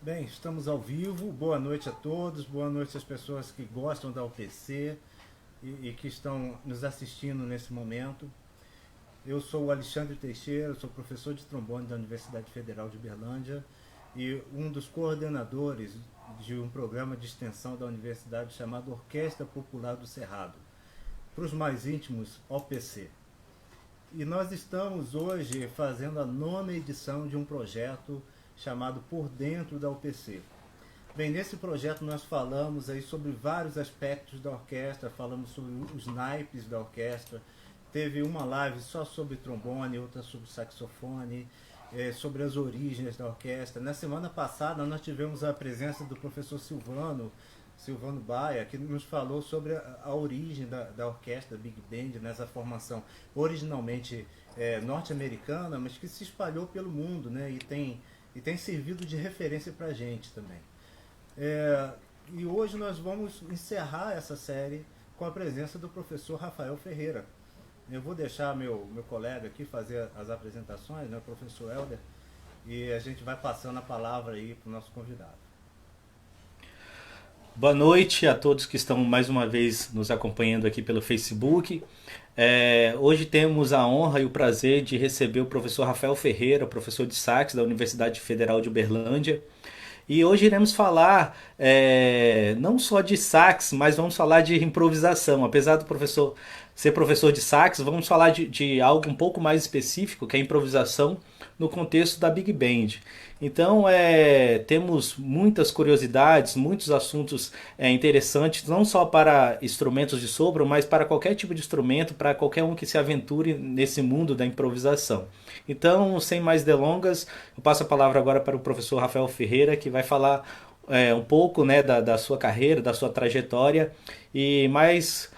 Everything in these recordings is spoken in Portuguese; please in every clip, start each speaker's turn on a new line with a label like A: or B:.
A: Bem, estamos ao vivo. Boa noite a todos, boa noite às pessoas que gostam da UPC e que estão nos assistindo nesse momento. Eu sou o Alexandre Teixeira, sou professor de trombone da Universidade Federal de Uberlândia e um dos coordenadores de um programa de extensão da universidade chamado Orquestra Popular do Cerrado, para os mais íntimos, OPC. E nós estamos hoje fazendo a 9ª edição de um projeto chamado Por Dentro da UPC. Bem, nesse projeto nós falamos aí sobre vários aspectos da orquestra, falamos sobre os naipes da orquestra, teve uma live só sobre trombone, outra sobre saxofone, sobre as origens da orquestra. Na semana passada nós tivemos a presença do professor Silvano Baia, que nos falou sobre a origem da orquestra Big Band, nessa formação originalmente norte-americana, mas que se espalhou pelo mundo, né, e tem servido de referência para a gente também. E hoje nós vamos encerrar essa série com a presença do professor Rafael Ferreira. Eu vou deixar meu colega aqui fazer as apresentações, né, o professor Helder, e a gente vai passando a palavra aí para o nosso convidado.
B: Boa noite a todos que estão mais uma vez nos acompanhando aqui pelo Facebook. Hoje temos a honra e o prazer de receber o professor Rafael Ferreira, professor de sax da Universidade Federal de Uberlândia. E hoje iremos falar não só de sax, mas vamos falar de improvisação. Apesar do professor ser professor de sax, vamos falar de algo um pouco mais específico, que é a improvisação no contexto da Big Band. Então, temos muitas curiosidades, muitos assuntos interessantes, não só para instrumentos de sopro, mas para qualquer tipo de instrumento, para qualquer um que se aventure nesse mundo da improvisação. Então, sem mais delongas, eu passo a palavra agora para o professor Rafael Ferreira, que vai falar um pouco, né, da sua carreira, da sua trajetória, e mais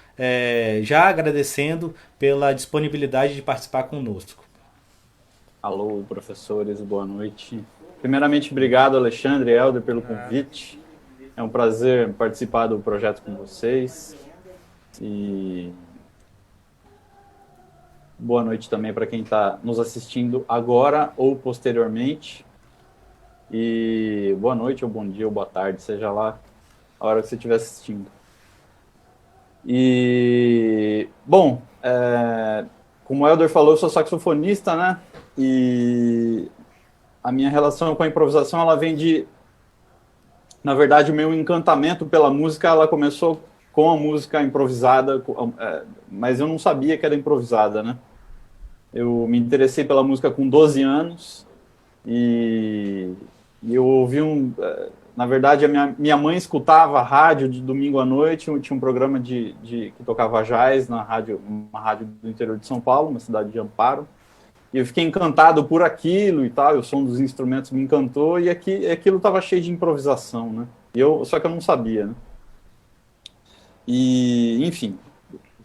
B: já agradecendo pela disponibilidade de participar conosco.
C: Alô, professores, boa noite. Primeiramente, obrigado, Alexandre e Helder, pelo convite. É um prazer participar do projeto com vocês. E boa noite também para quem está nos assistindo agora ou posteriormente. E boa noite, ou bom dia, ou boa tarde, seja lá a hora que você estiver assistindo. E, bom, como o Helder falou, eu sou saxofonista, né? E a minha relação com a improvisação, ela vem de... Na verdade, o meu encantamento pela música, ela começou com a música improvisada, mas eu não sabia que era improvisada, né? Eu me interessei pela música com 12 anos e eu ouvi na verdade, minha mãe escutava rádio de domingo à noite, tinha um programa que tocava jazz uma rádio do interior de São Paulo, uma cidade de Amparo. E eu fiquei encantado por aquilo e tal, o som dos instrumentos me encantou, e aquilo estava cheio de improvisação, né? Só que eu não sabia, né? E, enfim,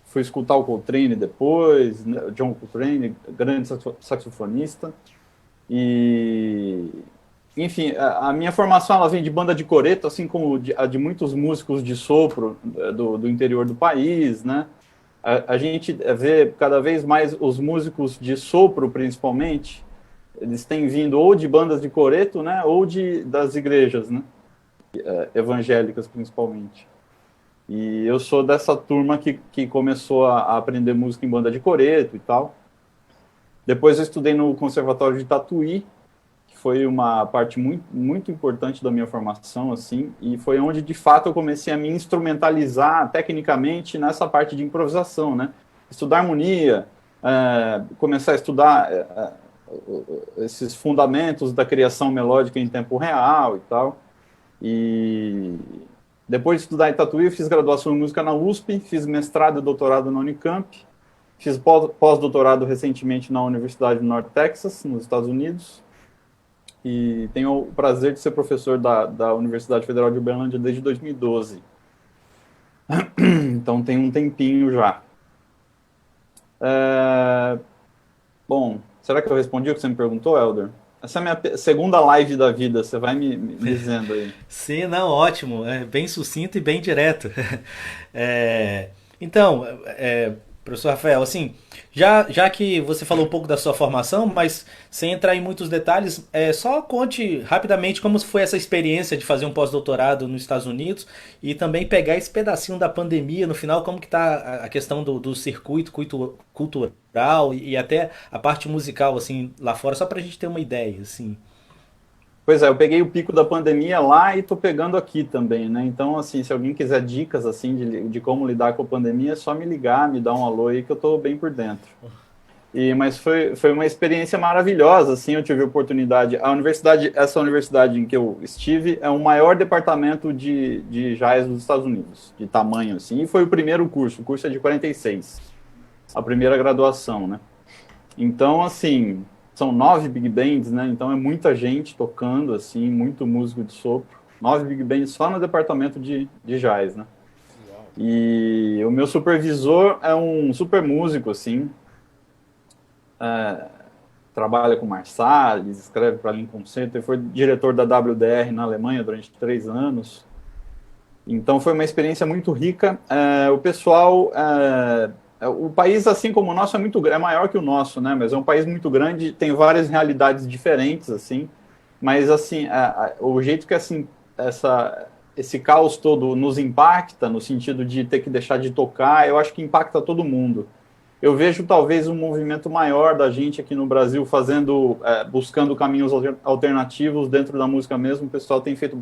C: fui escutar o Coltrane depois, né? John Coltrane, grande saxofonista, e... Enfim, a minha formação ela vem de banda de coreto, assim como a de muitos músicos de sopro do interior do país, né? A gente vê cada vez mais os músicos de sopro, principalmente, eles têm vindo ou de bandas de coreto, né, ou das igrejas, né, evangélicas, principalmente. E eu sou dessa turma que começou a aprender música em banda de coreto e tal. Depois eu estudei no Conservatório de Tatuí, que foi uma parte muito, muito importante da minha formação, assim, e foi onde, de fato, eu comecei a me instrumentalizar tecnicamente nessa parte de improvisação, né? Estudar harmonia, começar a estudar esses fundamentos da criação melódica em tempo real e tal. E depois de estudar em Tatuí, fiz graduação em música na USP, fiz mestrado e doutorado na Unicamp, fiz pós-doutorado recentemente na Universidade do Norte Texas, nos Estados Unidos, e tenho o prazer de ser professor da Universidade Federal de Uberlândia desde 2012. Então tem um tempinho já. Bom, será que eu respondi o que você me perguntou, Helder? Essa é a minha segunda live da vida, você vai me dizendo aí.
B: Sim, não, ótimo, bem sucinto e bem direto. Então, Professor Rafael, assim, já que você falou um pouco da sua formação, mas sem entrar em muitos detalhes, só conte rapidamente como foi essa experiência de fazer um pós-doutorado nos Estados Unidos e também pegar esse pedacinho da pandemia no final, como que tá a questão do circuito cultural e até a parte musical, assim, lá fora, só pra gente ter uma ideia, assim.
C: Pois é, eu peguei o pico da pandemia lá e tô pegando aqui também, né? Então, assim, se alguém quiser dicas, assim, de como lidar com a pandemia, é só me ligar, me dar um alô aí que eu tô bem por dentro. Mas foi uma experiência maravilhosa, assim, eu tive a oportunidade. Essa universidade em que eu estive é o maior departamento de jazz dos Estados Unidos, de tamanho, assim, e foi o primeiro curso. O curso é de 46, a primeira graduação, né? Então, assim, são 9 big bands, né? Então é muita gente tocando, assim, muito músico de sopro. 9 big bands só no departamento de jazz, né? E o meu supervisor é um super músico, assim, trabalha com Marsalis, escreve para Lincoln Center, foi diretor da WDR na Alemanha durante 3 anos. Então foi uma experiência muito rica. O pessoal, o país, assim como o nosso, é maior que o nosso, né? Mas é um país muito grande, tem várias realidades diferentes, assim. Mas assim, o jeito que assim, esse caos todo nos impacta, no sentido de ter que deixar de tocar, eu acho que impacta todo mundo. Eu vejo talvez um movimento maior da gente aqui no Brasil buscando caminhos alternativos dentro da música mesmo. O pessoal tem feito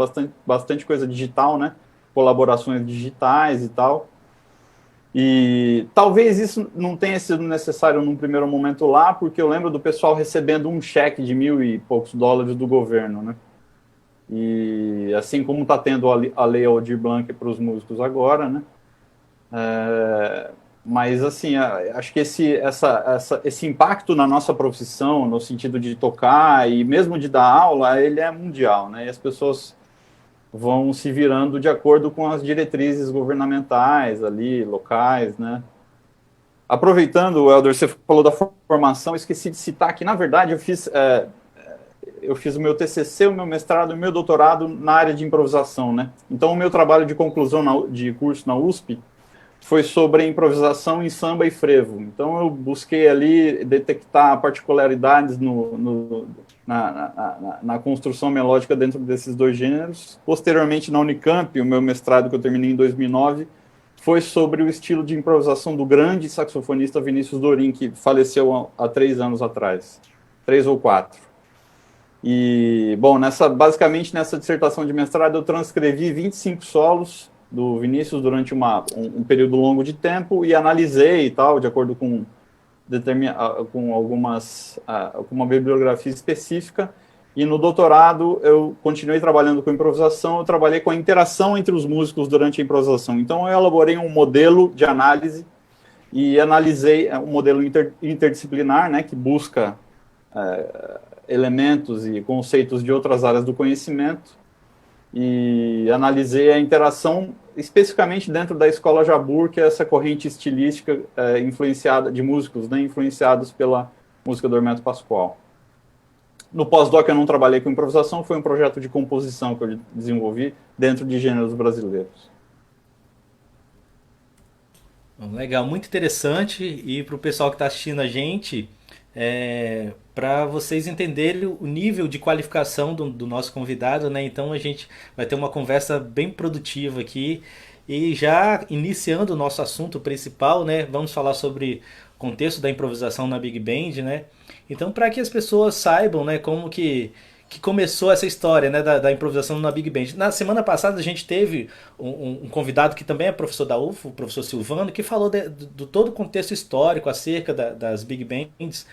C: bastante coisa digital, né? Colaborações digitais e tal. E talvez isso não tenha sido necessário num primeiro momento lá, porque eu lembro do pessoal recebendo um cheque de $1.000 e poucos do governo, né? E assim como está tendo a lei Aldir Blanc para os músicos agora, né? Mas, assim, acho que esse impacto na nossa profissão, no sentido de tocar e mesmo de dar aula, ele é mundial, né? E as pessoas vão se virando de acordo com as diretrizes governamentais ali, locais, né? Aproveitando, Helder, você falou da formação, esqueci de citar que, na verdade, eu fiz o meu TCC, o meu mestrado e o meu doutorado na área de improvisação, né? Então, o meu trabalho de conclusão de curso na USP foi sobre improvisação em samba e frevo. Então, eu busquei ali detectar particularidades na construção melódica dentro desses dois gêneros. Posteriormente, na Unicamp, o meu mestrado, que eu terminei em 2009, foi sobre o estilo de improvisação do grande saxofonista Vinícius Dorim, que faleceu há 3 anos atrás, 3 ou 4. E, bom, basicamente nessa dissertação de mestrado, eu transcrevi 25 solos do Vinícius durante um período longo de tempo e analisei e tal, de acordo com uma bibliografia específica. E no doutorado eu continuei trabalhando com improvisação, eu trabalhei com a interação entre os músicos durante a improvisação. Então eu elaborei um modelo de análise e analisei um modelo interdisciplinar, né, que busca elementos e conceitos de outras áreas do conhecimento, e analisei a interação especificamente dentro da escola Jabur, que é essa corrente estilística influenciada de músicos, né, influenciados pela música do Hermeto Pascoal. No pós-doc eu não trabalhei com improvisação, foi um projeto de composição que eu desenvolvi dentro de gêneros brasileiros.
B: Legal, muito interessante. E para o pessoal que está assistindo a gente, para vocês entenderem o nível de qualificação do nosso convidado, né? Então a gente vai ter uma conversa bem produtiva aqui. E já iniciando o nosso assunto principal, né? Vamos falar sobre o contexto da improvisação na Big Band, né? Então, para que as pessoas saibam, né, como que começou essa história, né, da improvisação na Big Band. Na semana passada a gente teve um convidado que também é professor da UFO, o professor Silvano, que falou do todo o contexto histórico acerca das Big Bands,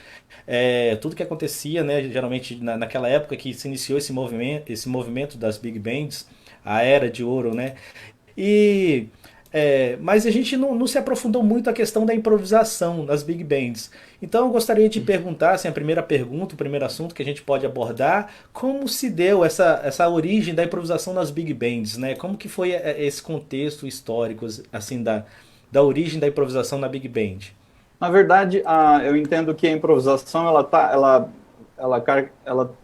B: tudo que acontecia, né, geralmente naquela época que se iniciou esse movimento das Big Bands, a era de ouro, né? E mas a gente não se aprofundou muito a questão da improvisação nas big bands. Então eu gostaria de perguntar, assim, a primeira pergunta, o primeiro assunto que a gente pode abordar, como se deu essa origem da improvisação nas big bands, né? Como que foi esse contexto histórico, assim, da origem da improvisação na big band?
C: Na verdade, eu entendo que a improvisação ela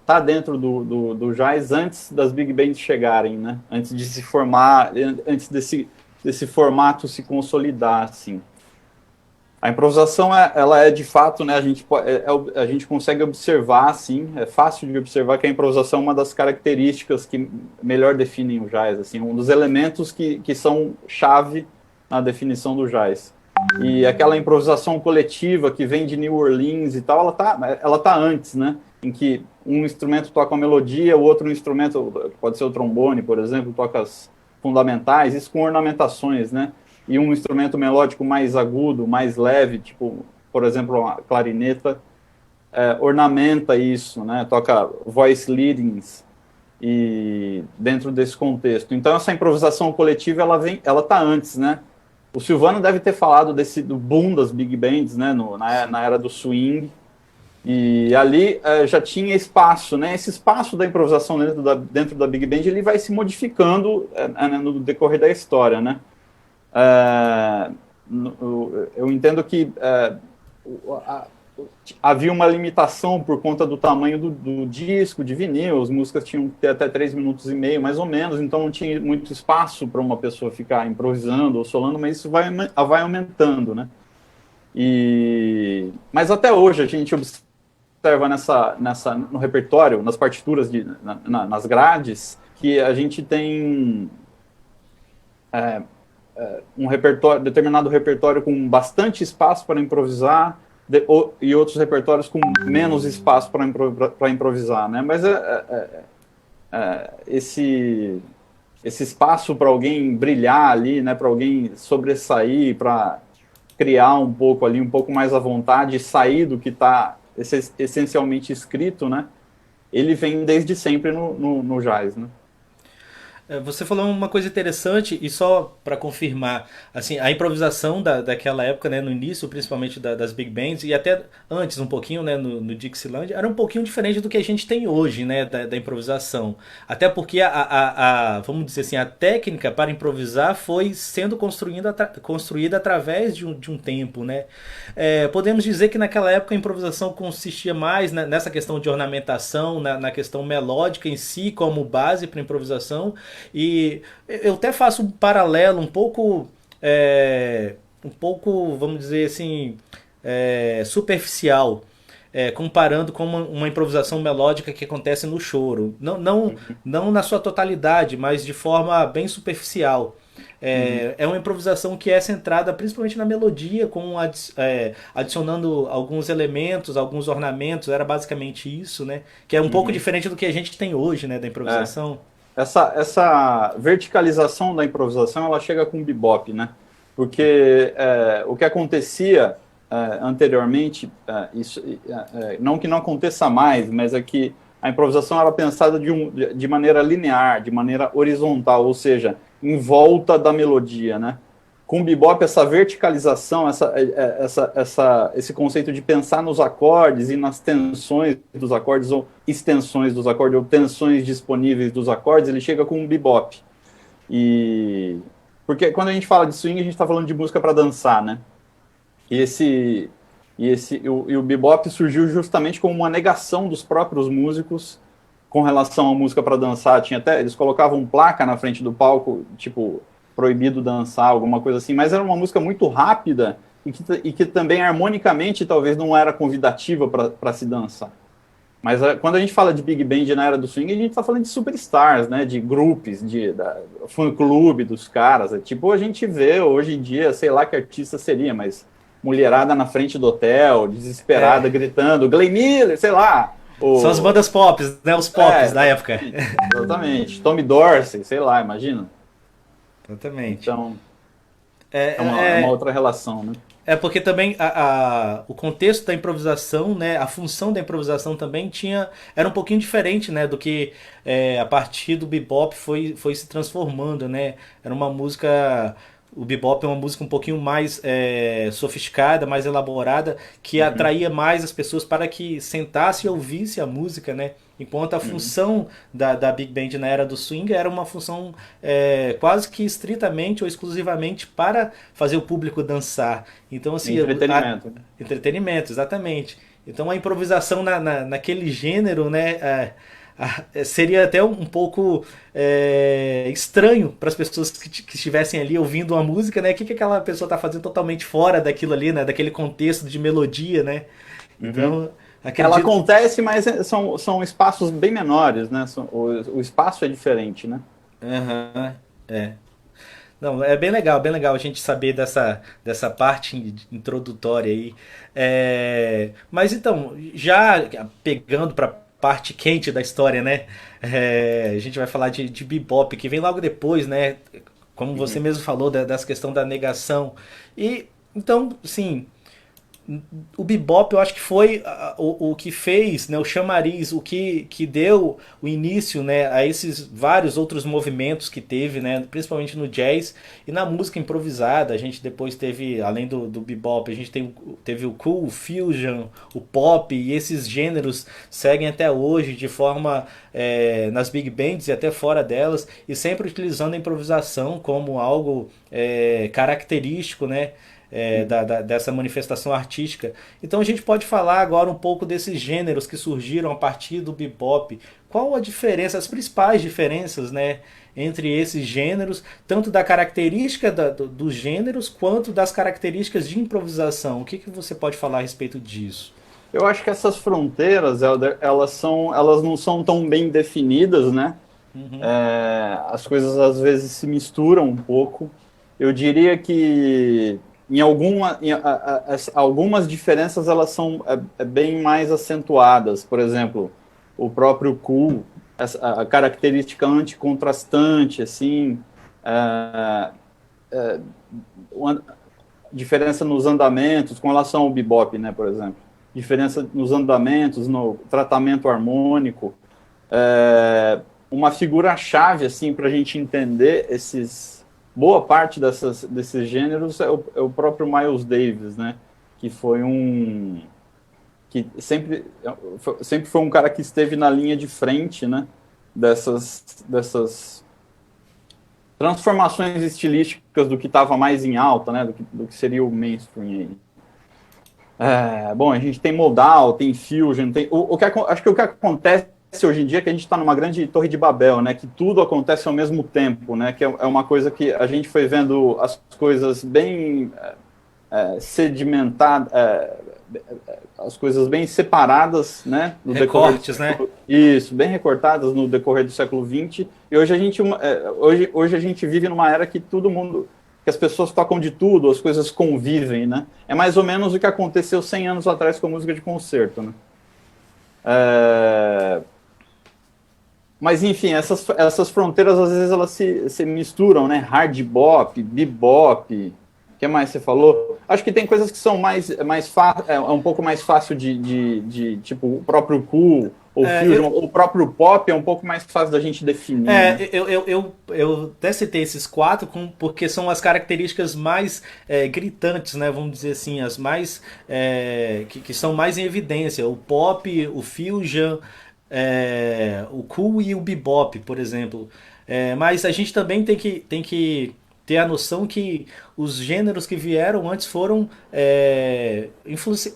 C: tá dentro do jazz antes das big bands chegarem, né? Antes de se formar, antes desse formato se consolidar, assim. A improvisação, ela é de fato, né, a gente consegue observar, sim, é fácil de observar que a improvisação é uma das características que melhor definem o jazz, assim, um dos elementos que são chave na definição do jazz. E aquela improvisação coletiva que vem de New Orleans e tal, ela tá antes, né, em que um instrumento toca uma melodia, o outro instrumento, pode ser o trombone, por exemplo, toca as fundamentais, isso com ornamentações, né, e um instrumento melódico mais agudo, mais leve, tipo, por exemplo, a clarineta, ornamenta isso, né? Toca voice leadings e dentro desse contexto. Então essa improvisação coletiva ela tá antes, né? O Silvano deve ter falado do boom das big bands, né? Na era do swing, e ali já tinha espaço, né? Esse espaço da improvisação dentro da big band ele vai se modificando no decorrer da história, né? Eu entendo que havia uma limitação por conta do tamanho do disco, de vinil, as músicas tinham que ter até 3 minutos e meio, mais ou menos, então não tinha muito espaço para uma pessoa ficar improvisando ou solando, mas isso vai aumentando, né? Mas até hoje a gente observa no repertório, nas partituras, nas grades, que a gente tem determinado repertório com bastante espaço para improvisar e outros repertórios com menos espaço para improvisar, né? Mas esse espaço para alguém brilhar ali, né? Para alguém sobressair, para criar um pouco ali, um pouco mais à vontade, sair do que está essencialmente escrito, né? Ele vem desde sempre no jazz, né?
B: Você falou uma coisa interessante, e só para confirmar, assim, a improvisação daquela época, né, no início, principalmente das big bands, e até antes um pouquinho, né, no Dixieland, era um pouquinho diferente do que a gente tem hoje, né, da improvisação. Até porque vamos dizer assim, a técnica para improvisar foi sendo construída através de um tempo, né. Podemos dizer que naquela época a improvisação consistia mais nessa questão de ornamentação, na questão melódica em si, como base para improvisação. E eu até faço um paralelo um pouco, vamos dizer assim, superficial, comparando com uma improvisação melódica que acontece no choro. Não na sua totalidade, mas de forma bem superficial. É uma improvisação que é centrada principalmente na melodia, adicionando alguns elementos, alguns ornamentos, era basicamente isso, né? Que é um pouco diferente do que a gente tem hoje, né, da improvisação.
C: Essa verticalização da improvisação, ela chega com o bebop, né? Porque o que acontecia anteriormente, não que não aconteça mais, mas é que a improvisação era pensada de maneira linear, de maneira horizontal, ou seja, em volta da melodia, né? Com o bebop, essa verticalização, esse conceito de pensar nos acordes e nas tensões dos acordes, ou extensões dos acordes, ou tensões disponíveis dos acordes, ele chega com o bebop. Porque quando a gente fala de swing, a gente está falando de música para dançar, né? E o bebop surgiu justamente como uma negação dos próprios músicos com relação à música para dançar. Eles colocavam placa na frente do palco, tipo, proibido dançar, alguma coisa assim, mas era uma música muito rápida e que também harmonicamente talvez não era convidativa para se dançar. Mas quando a gente fala de big band na era do swing, a gente está falando de superstars, né, de grupos, da fã-clube dos caras. Tipo, a gente vê hoje em dia, sei lá que artista seria, mas mulherada na frente do hotel, desesperada, gritando, Glenn Miller, sei lá.
B: São as bandas pop, né, os pops da época.
C: Exatamente. Tommy Dorsey, sei lá, imagina.
B: Exatamente.
C: Então, é uma outra relação, né?
B: Porque também o contexto da improvisação, né, a função da improvisação também era um pouquinho diferente, né, do que a partir do bebop foi se transformando, né? Era uma música... O bebop é uma música um pouquinho mais sofisticada, mais elaborada, que atraía mais as pessoas para que sentassem e ouvissem a música, né? Enquanto a função da Big Band na era do swing era uma função quase que estritamente ou exclusivamente para fazer o público dançar. Então, assim,
C: entretenimento.
B: Entretenimento, exatamente. Então a improvisação naquele gênero, né? seria até um pouco estranho para as pessoas que estivessem ali ouvindo uma música, né? O que aquela pessoa está fazendo totalmente fora daquilo ali, né? Daquele contexto de melodia, né? Então,
C: ela acontece, mas são espaços bem menores, né? O espaço é diferente, né?
B: Não, é bem legal a gente saber dessa parte introdutória aí. Mas então, já pegando para parte quente da história, né? A gente vai falar de bebop, que vem logo depois, né? Como você mesmo falou, dessa questão da negação. E então, sim, o bebop eu acho que foi o que fez, né, o chamariz, o que deu o início, né, a esses vários outros movimentos que teve, né, principalmente no jazz e na música improvisada. A gente depois teve, além do bebop, a gente teve o cool, o fusion, o pop, e esses gêneros seguem até hoje de forma nas big bands e até fora delas, e sempre utilizando a improvisação como algo característico, né, dessa manifestação artística. Então a gente pode falar agora um pouco desses gêneros que surgiram a partir do bebop. Qual a diferença, as principais diferenças, né, entre esses gêneros, tanto da característica dos gêneros quanto das características de improvisação? O que você pode falar a respeito disso?
C: Eu acho que essas fronteiras, Helder, elas não são tão bem definidas, né? As coisas às vezes se misturam um pouco. Eu diria que algumas diferenças elas são bem mais acentuadas. Por exemplo, o próprio cool, a característica anticontrastante, assim, diferença nos andamentos com relação ao bebop, né, por exemplo. Diferença nos andamentos, no tratamento harmônico. Uma figura-chave assim, para a gente entender boa parte desses gêneros é o próprio Miles Davis, né? Que foi que sempre foi um cara que esteve na linha de frente, né? Dessas transformações estilísticas do que estava mais em alta, né? Do que seria o mainstream aí. Bom, a gente tem modal, tem fusion, acho que o que acontece hoje em dia é que a gente está numa grande torre de Babel, né? Que tudo acontece ao mesmo tempo, né? Que é uma coisa que a gente foi vendo as coisas bem sedimentadas, as coisas bem separadas, né? No
B: recortes, né?
C: Isso, bem recortadas no decorrer do século XX. E hoje a gente vive numa era que que as pessoas tocam de tudo, as coisas convivem, né? É mais ou menos o que aconteceu 100 anos atrás com a música de concerto, né? Mas, enfim, essas fronteiras, às vezes, elas se misturam, né? Hard bop, bebop, o que mais você falou? Acho que tem coisas que são um pouco mais fácil tipo, o próprio cool, ou fusion, o próprio pop é um pouco mais fácil da gente definir. Né?
B: Eu até citei esses quatro porque são as características mais gritantes, né? Vamos dizer assim, as mais que são mais em evidência. O pop, o fusion, o cool e o bebop, por exemplo. Mas a gente também tem que ter a noção que os gêneros que vieram antes foram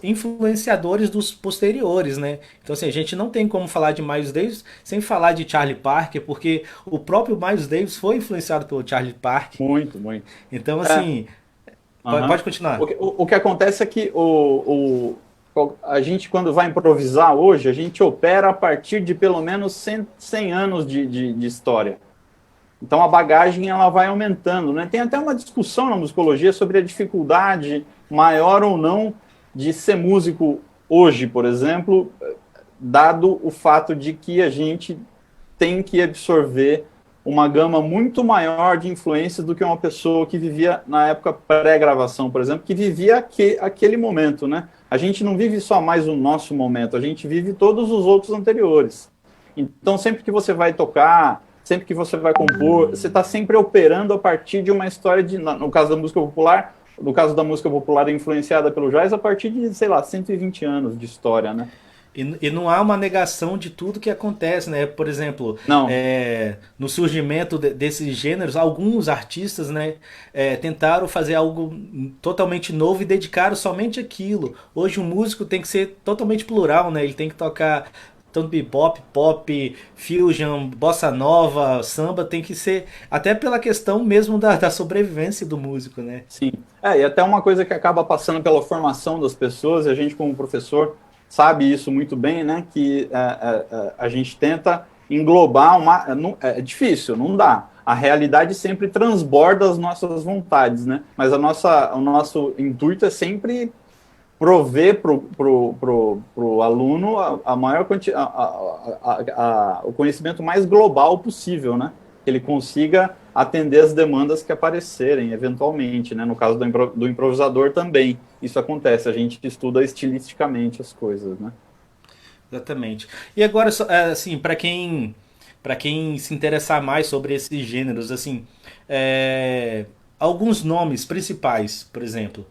B: influenciadores dos posteriores, né? Então assim, a gente não tem como falar de Miles Davis sem falar de Charlie Parker, porque o próprio Miles Davis foi influenciado pelo Charlie Parker.
C: Muito, muito.
B: Então assim, pode continuar.
C: O que acontece é que a gente, quando vai improvisar hoje, a gente opera a partir de pelo menos 100 anos de história. Então a bagagem ela vai aumentando, né? Tem até uma discussão na musicologia sobre a dificuldade maior ou não de ser músico hoje, por exemplo, dado o fato de que a gente tem que absorver uma gama muito maior de influências do que uma pessoa que vivia na época pré-gravação, por exemplo, que vivia aquele momento, né? A gente não vive só mais o nosso momento, a gente vive todos os outros anteriores. Então sempre que você vai tocar, sempre que você vai compor, você está sempre operando a partir de uma história no caso da música popular influenciada pelo jazz, a partir de, sei lá, 120 anos de história, né?
B: E não há uma negação de tudo que acontece, né? Por exemplo, no surgimento desses gêneros, alguns artistas, né, tentaram fazer algo totalmente novo e dedicaram somente aquilo. Hoje o músico tem que ser totalmente plural, né? Ele tem que tocar tanto bebop, pop, fusion, bossa nova, samba, tem que ser até pela questão mesmo da sobrevivência do músico, né?
C: Sim. E até uma coisa que acaba passando pela formação das pessoas, e a gente como professor sabe isso muito bem, né? Que a gente tenta englobar é difícil, não dá. A realidade sempre transborda as nossas vontades, né? Mas o nosso intuito é sempre prover pro aluno a maior o conhecimento mais global possível, né? Que ele consiga atender as demandas que aparecerem, eventualmente, né? No caso do improvisador também, isso acontece, a gente estuda estilisticamente as coisas, né?
B: Exatamente. E agora, assim, para quem se interessar mais sobre esses gêneros, assim, alguns nomes principais, por exemplo,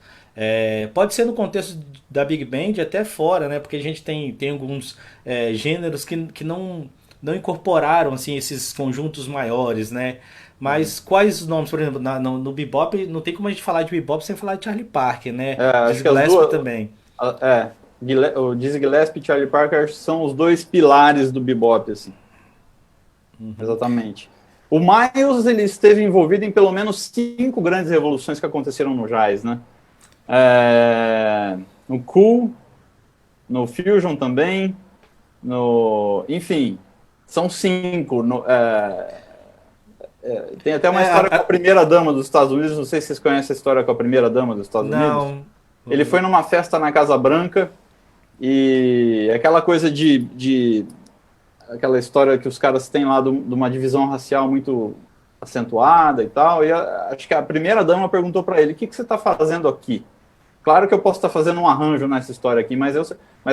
B: pode ser no contexto da Big Band até fora, né? Porque a gente tem alguns gêneros que não incorporaram assim esses conjuntos maiores, né? Mas quais os nomes, por exemplo, no bebop, não tem como a gente falar de bebop sem falar de Charlie Parker, né?
C: Acho que
B: Dizzy Gillespie também.
C: O Dizzy Gillespie e Charlie Parker são os dois pilares do bebop, assim. Uhum. Exatamente. O Miles, ele esteve envolvido em pelo menos 5 grandes revoluções que aconteceram no jazz, né? No Cool, no Fusion também, enfim, são 5. Tem até uma história com a primeira-dama dos Estados Unidos, não sei se vocês conhecem a história com a primeira-dama dos Estados Unidos. Ele foi numa festa na Casa Branca e aquela coisa aquela história que os caras têm lá de uma divisão racial muito acentuada e tal, e acho que a primeira-dama perguntou para ele, o que você está fazendo aqui? Claro que eu posso estar fazendo um arranjo nessa história aqui, mas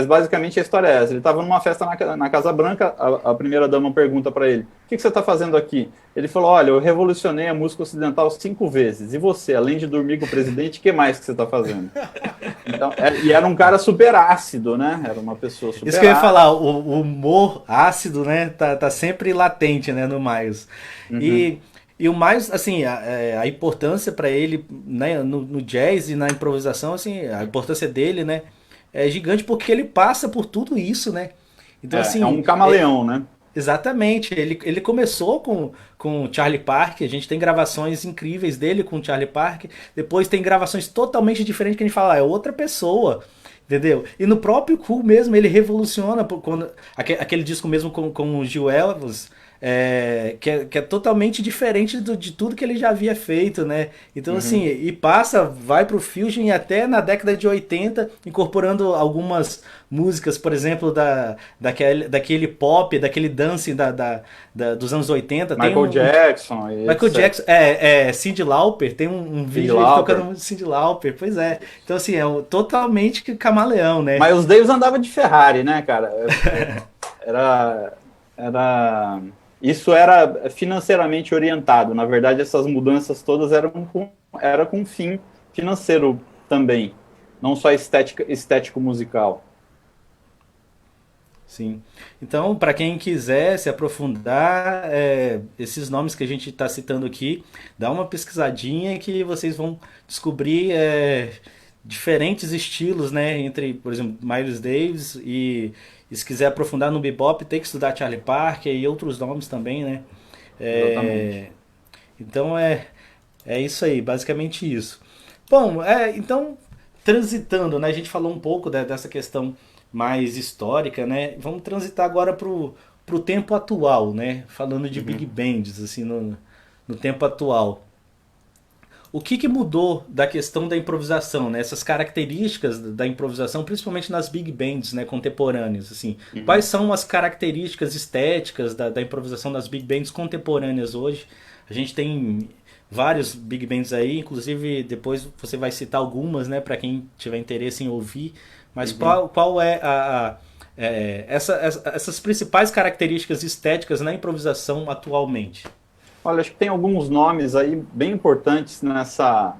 C: basicamente a história é essa. Ele estava numa festa na Casa Branca, a primeira-dama pergunta para ele, o que você está fazendo aqui? Ele falou, olha, eu revolucionei a música ocidental 5 vezes, e você, além de dormir com o presidente, o que mais que você está fazendo? Então, e era um cara super ácido, né? Era uma pessoa super
B: Isso que eu ia falar, o humor ácido, né, tá sempre latente, né, no Miles. Uhum. E o mais, assim, a importância para ele, né, no jazz e na improvisação, assim, a importância dele, né, é gigante porque ele passa por tudo isso, né? Então, assim,
C: é um camaleão, né?
B: Exatamente. Ele começou com Charlie Parker, a gente tem gravações incríveis dele com Charlie Parker, depois tem gravações totalmente diferentes que a gente fala, é outra pessoa. Entendeu? E no próprio Cool mesmo, ele revoluciona aquele disco mesmo com o Gil Evans, que é totalmente diferente de tudo que ele já havia feito, né? Então, assim, e vai pro Fusion e até na década de 80, incorporando algumas músicas, por exemplo, daquele pop, daquele dance dos anos 80.
C: Michael Jackson.
B: Michael Jackson, Cyndi Lauper, tem um vídeo dele tocando Cyndi Lauper, pois é. Então, assim, totalmente camaleão, né?
C: Mas os Davis andava de Ferrari, né, cara? Isso era financeiramente orientado. Na verdade, essas mudanças todas eram com fim financeiro também, não só estético musical.
B: Sim. Então, para quem quiser se aprofundar, esses nomes que a gente está citando aqui, dá uma pesquisadinha que vocês vão descobrir diferentes estilos, né? Entre, por exemplo, Miles Davis e se quiser aprofundar no bebop, tem que estudar Charlie Parker e outros nomes também, né?
C: Exatamente.
B: Então é isso aí, basicamente isso. Bom, então, transitando, né? A gente falou um pouco dessa questão mais histórica, né? Vamos transitar agora pro tempo atual, né? Falando de big bands, assim, no tempo atual. O que mudou da questão da improvisação, né? Essas características da improvisação, principalmente nas big bands, né, contemporâneas, assim. Quais são as características estéticas da improvisação das big bands contemporâneas hoje? A gente tem vários big bands aí, inclusive depois você vai citar algumas, né, para quem tiver interesse em ouvir. Mas qual é essas principais características estéticas na improvisação atualmente?
C: Olha, acho que tem alguns nomes aí bem importantes nessa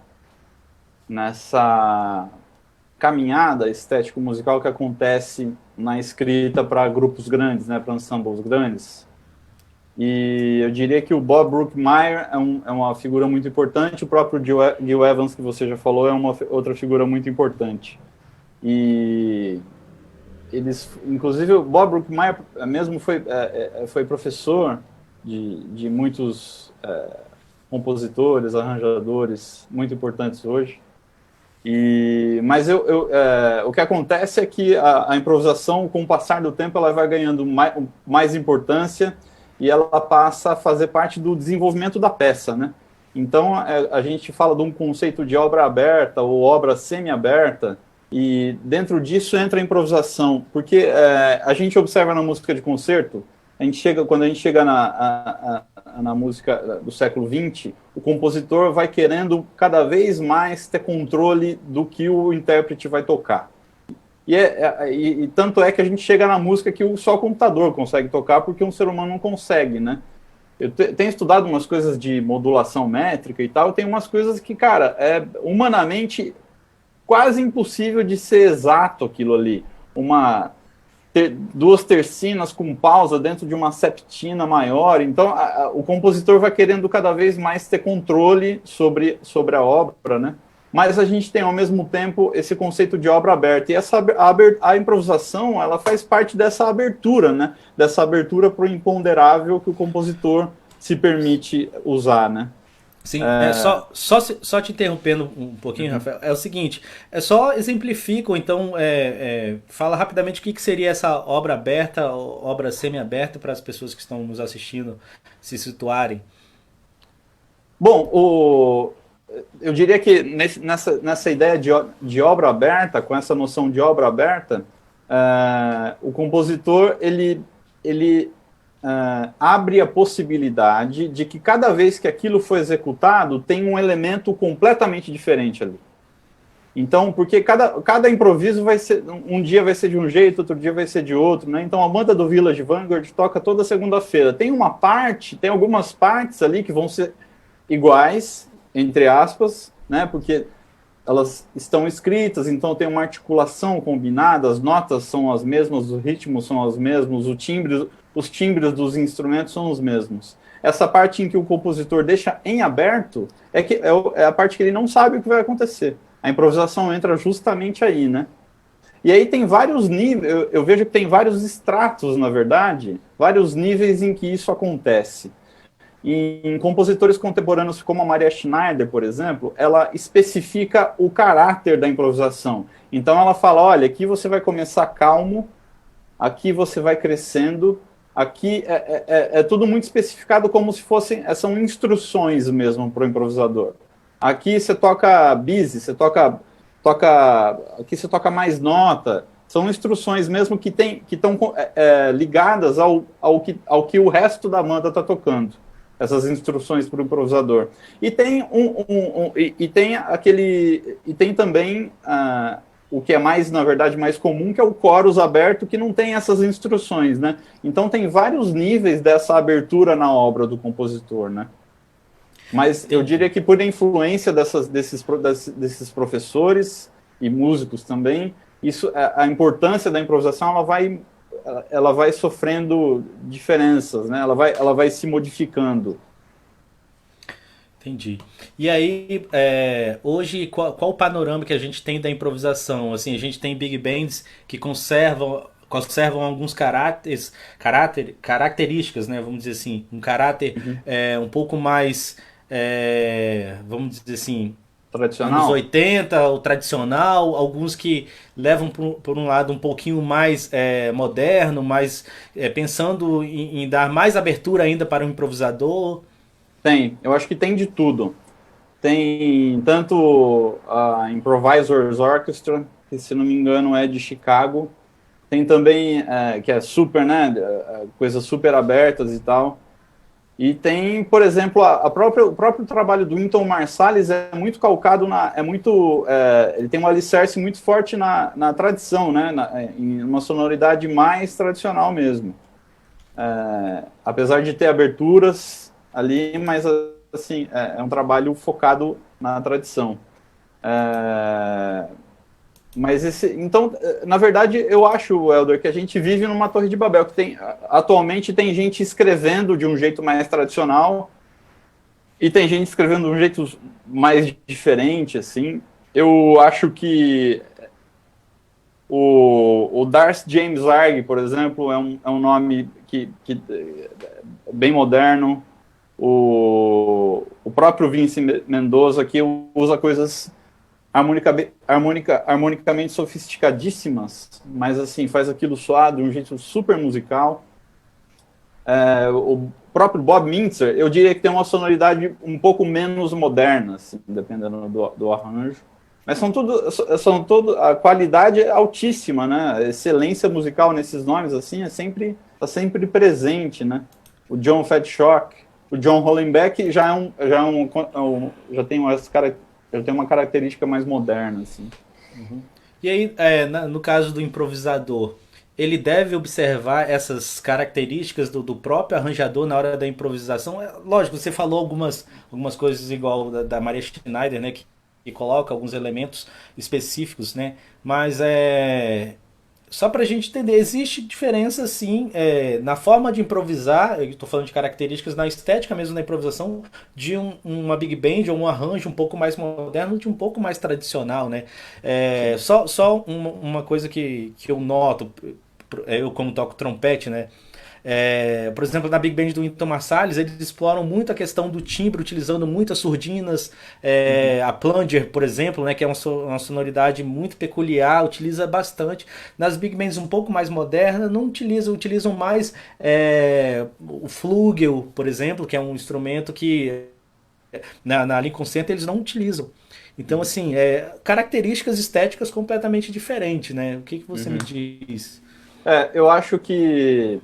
C: caminhada estético-musical que acontece na escrita para grupos grandes, né, para ensembles grandes. E eu diria que o Bob Brookmeyer é uma figura muito importante, o próprio Gil Evans, que você já falou, é uma outra figura muito importante. E inclusive o Bob Brookmeyer mesmo foi professor de muitos compositores, arranjadores muito importantes hoje. Mas o que acontece é que a improvisação, com o passar do tempo, ela vai ganhando mais importância e ela passa a fazer parte do desenvolvimento da peça, né? Então, a gente fala de um conceito de obra aberta ou obra semi-aberta, e dentro disso entra a improvisação, porque a gente observa na música de concerto, quando a gente chega na música do século XX, o compositor vai querendo cada vez mais ter controle do que o intérprete vai tocar. E tanto é que a gente chega na música que só o computador consegue tocar, porque um ser humano não consegue, né? Eu tenho estudado umas coisas de modulação métrica e tal, tem umas coisas que, cara, é humanamente quase impossível de ser exato aquilo ali. Duas tercinas com pausa dentro de uma septina maior. Então, o compositor vai querendo cada vez mais ter controle sobre a obra, né? Mas a gente tem, ao mesmo tempo, esse conceito de obra aberta. E a improvisação, ela faz parte dessa abertura, né? Dessa abertura para o imponderável que o compositor se permite usar, né?
B: Sim, só te interrompendo um pouquinho, Rafael, é o seguinte, só exemplifica, ou então fala rapidamente o que seria essa obra aberta, obra semi-aberta, para as pessoas que estão nos assistindo se situarem.
C: Bom, eu diria que nessa ideia de obra aberta, com essa noção de obra aberta, o compositor ele abre a possibilidade de que cada vez que aquilo for executado tem um elemento completamente diferente ali. Então, porque cada improviso vai ser, um dia vai ser de um jeito, outro dia vai ser de outro, né? Então a banda do Village Vanguard toca toda segunda-feira. Tem algumas partes ali que vão ser iguais, entre aspas, né? Porque elas estão escritas, então tem uma articulação combinada, as notas são as mesmas, os ritmos são os mesmos, os timbres dos instrumentos são os mesmos. Essa parte em que o compositor deixa em aberto é a parte que ele não sabe o que vai acontecer. A improvisação entra justamente aí, né? E aí tem vários níveis, eu vejo que tem vários estratos, na verdade, vários níveis em que isso acontece. Em compositores contemporâneos como a Maria Schneider, por exemplo, ela especifica o caráter da improvisação. Então ela fala, olha, aqui você vai começar calmo, aqui você vai crescendo, aqui é tudo muito especificado como se são instruções mesmo para o improvisador. Aqui você toca bis, aqui você toca mais nota. São instruções mesmo que estão ligadas ao que o resto da banda está tocando. Essas instruções para o improvisador. E tem também o que é na verdade, mais comum, que é o chorus aberto, que não tem essas instruções, né? Então tem vários níveis dessa abertura na obra do compositor, né? Mas eu diria que por influência desses professores e músicos também, a importância da improvisação ela vai sofrendo diferenças, né? Ela vai se modificando.
B: Entendi. E aí, hoje, qual o panorama que a gente tem da improvisação? Assim, a gente tem big bands que conservam alguns características, né? Vamos dizer assim, um caráter um pouco mais, vamos dizer assim,
C: tradicional.
B: Anos 80, o tradicional, alguns que levam por um lado um pouquinho mais moderno, mais pensando em dar mais abertura ainda para o improvisador.
C: Eu acho que tem de tudo. Tem tanto a Improvisers Orchestra, que se não me engano é de Chicago, tem também, que é super, né, coisas super abertas e tal. E tem, por exemplo, o próprio trabalho do Wynton Marsalis é muito calcado ele tem um alicerce muito forte na tradição, né, em uma sonoridade mais tradicional mesmo. Apesar de ter aberturas ali, mas assim, é um trabalho focado na tradição. Então, na verdade, eu acho, Helder, que a gente vive numa Torre de Babel, que atualmente tem gente escrevendo de um jeito mais tradicional e tem gente escrevendo de um jeito mais diferente, assim. Eu acho que O Darcy James Larg, por exemplo, é um nome que é bem moderno. O próprio Vince Mendoza, que usa coisas harmonicamente sofisticadíssimas, mas assim, faz aquilo soar de um jeito super musical. O próprio Bob Mintzer, eu diria que tem uma sonoridade um pouco menos moderna, assim, dependendo do arranjo. Mas são tudo, a qualidade é altíssima, né? A excelência musical nesses nomes, assim, tá sempre presente, né? O John Fatshock, o John Hollenbeck já tem uma característica mais moderna, assim.
B: Uhum. E aí, no caso do improvisador, ele deve observar essas características do próprio arranjador na hora da improvisação? Lógico, você falou algumas coisas igual da Maria Schneider, né, que coloca alguns elementos específicos, né? Mas só pra gente entender, existe diferença sim na forma de improvisar, eu estou falando de características na estética mesmo da improvisação, de uma big band ou um arranjo um pouco mais moderno de um pouco mais tradicional, né? Só uma coisa que eu noto, eu como toco trompete, né? Por exemplo, na Big Band do Wynton Marsalis, eles exploram muito a questão do timbre, utilizando muitas surdinas. A plunger, por exemplo, né, que é uma sonoridade muito peculiar, utiliza bastante. Nas Big Bands um pouco mais modernas, não utilizam mais o flugel, por exemplo, que é um instrumento que na Lincoln Center eles não utilizam. Então, assim, características estéticas completamente diferentes, né? O que você me diz?
C: Eu acho que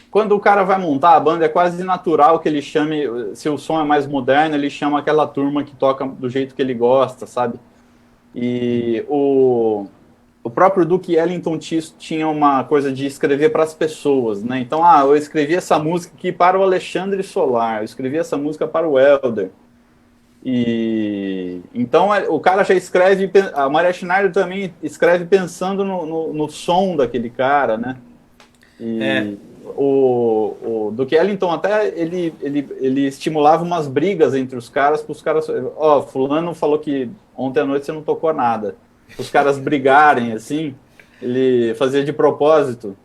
C: quando o cara vai montar a banda, é quase natural que ele chame, se o som é mais moderno, ele chama aquela turma que toca do jeito que ele gosta, sabe? E o próprio Duke Ellington tinha uma coisa de escrever para as pessoas, né? Então, eu escrevi essa música aqui para o Alexandre Solar, eu escrevi essa música para o Elder. E então o cara já escreve, a Maria Schneider também escreve pensando no som daquele cara, né? E o Duke Ellington até ele estimulava umas brigas entre os caras, para os caras, fulano falou que ontem à noite você não tocou nada. Os caras brigarem, assim, ele fazia de propósito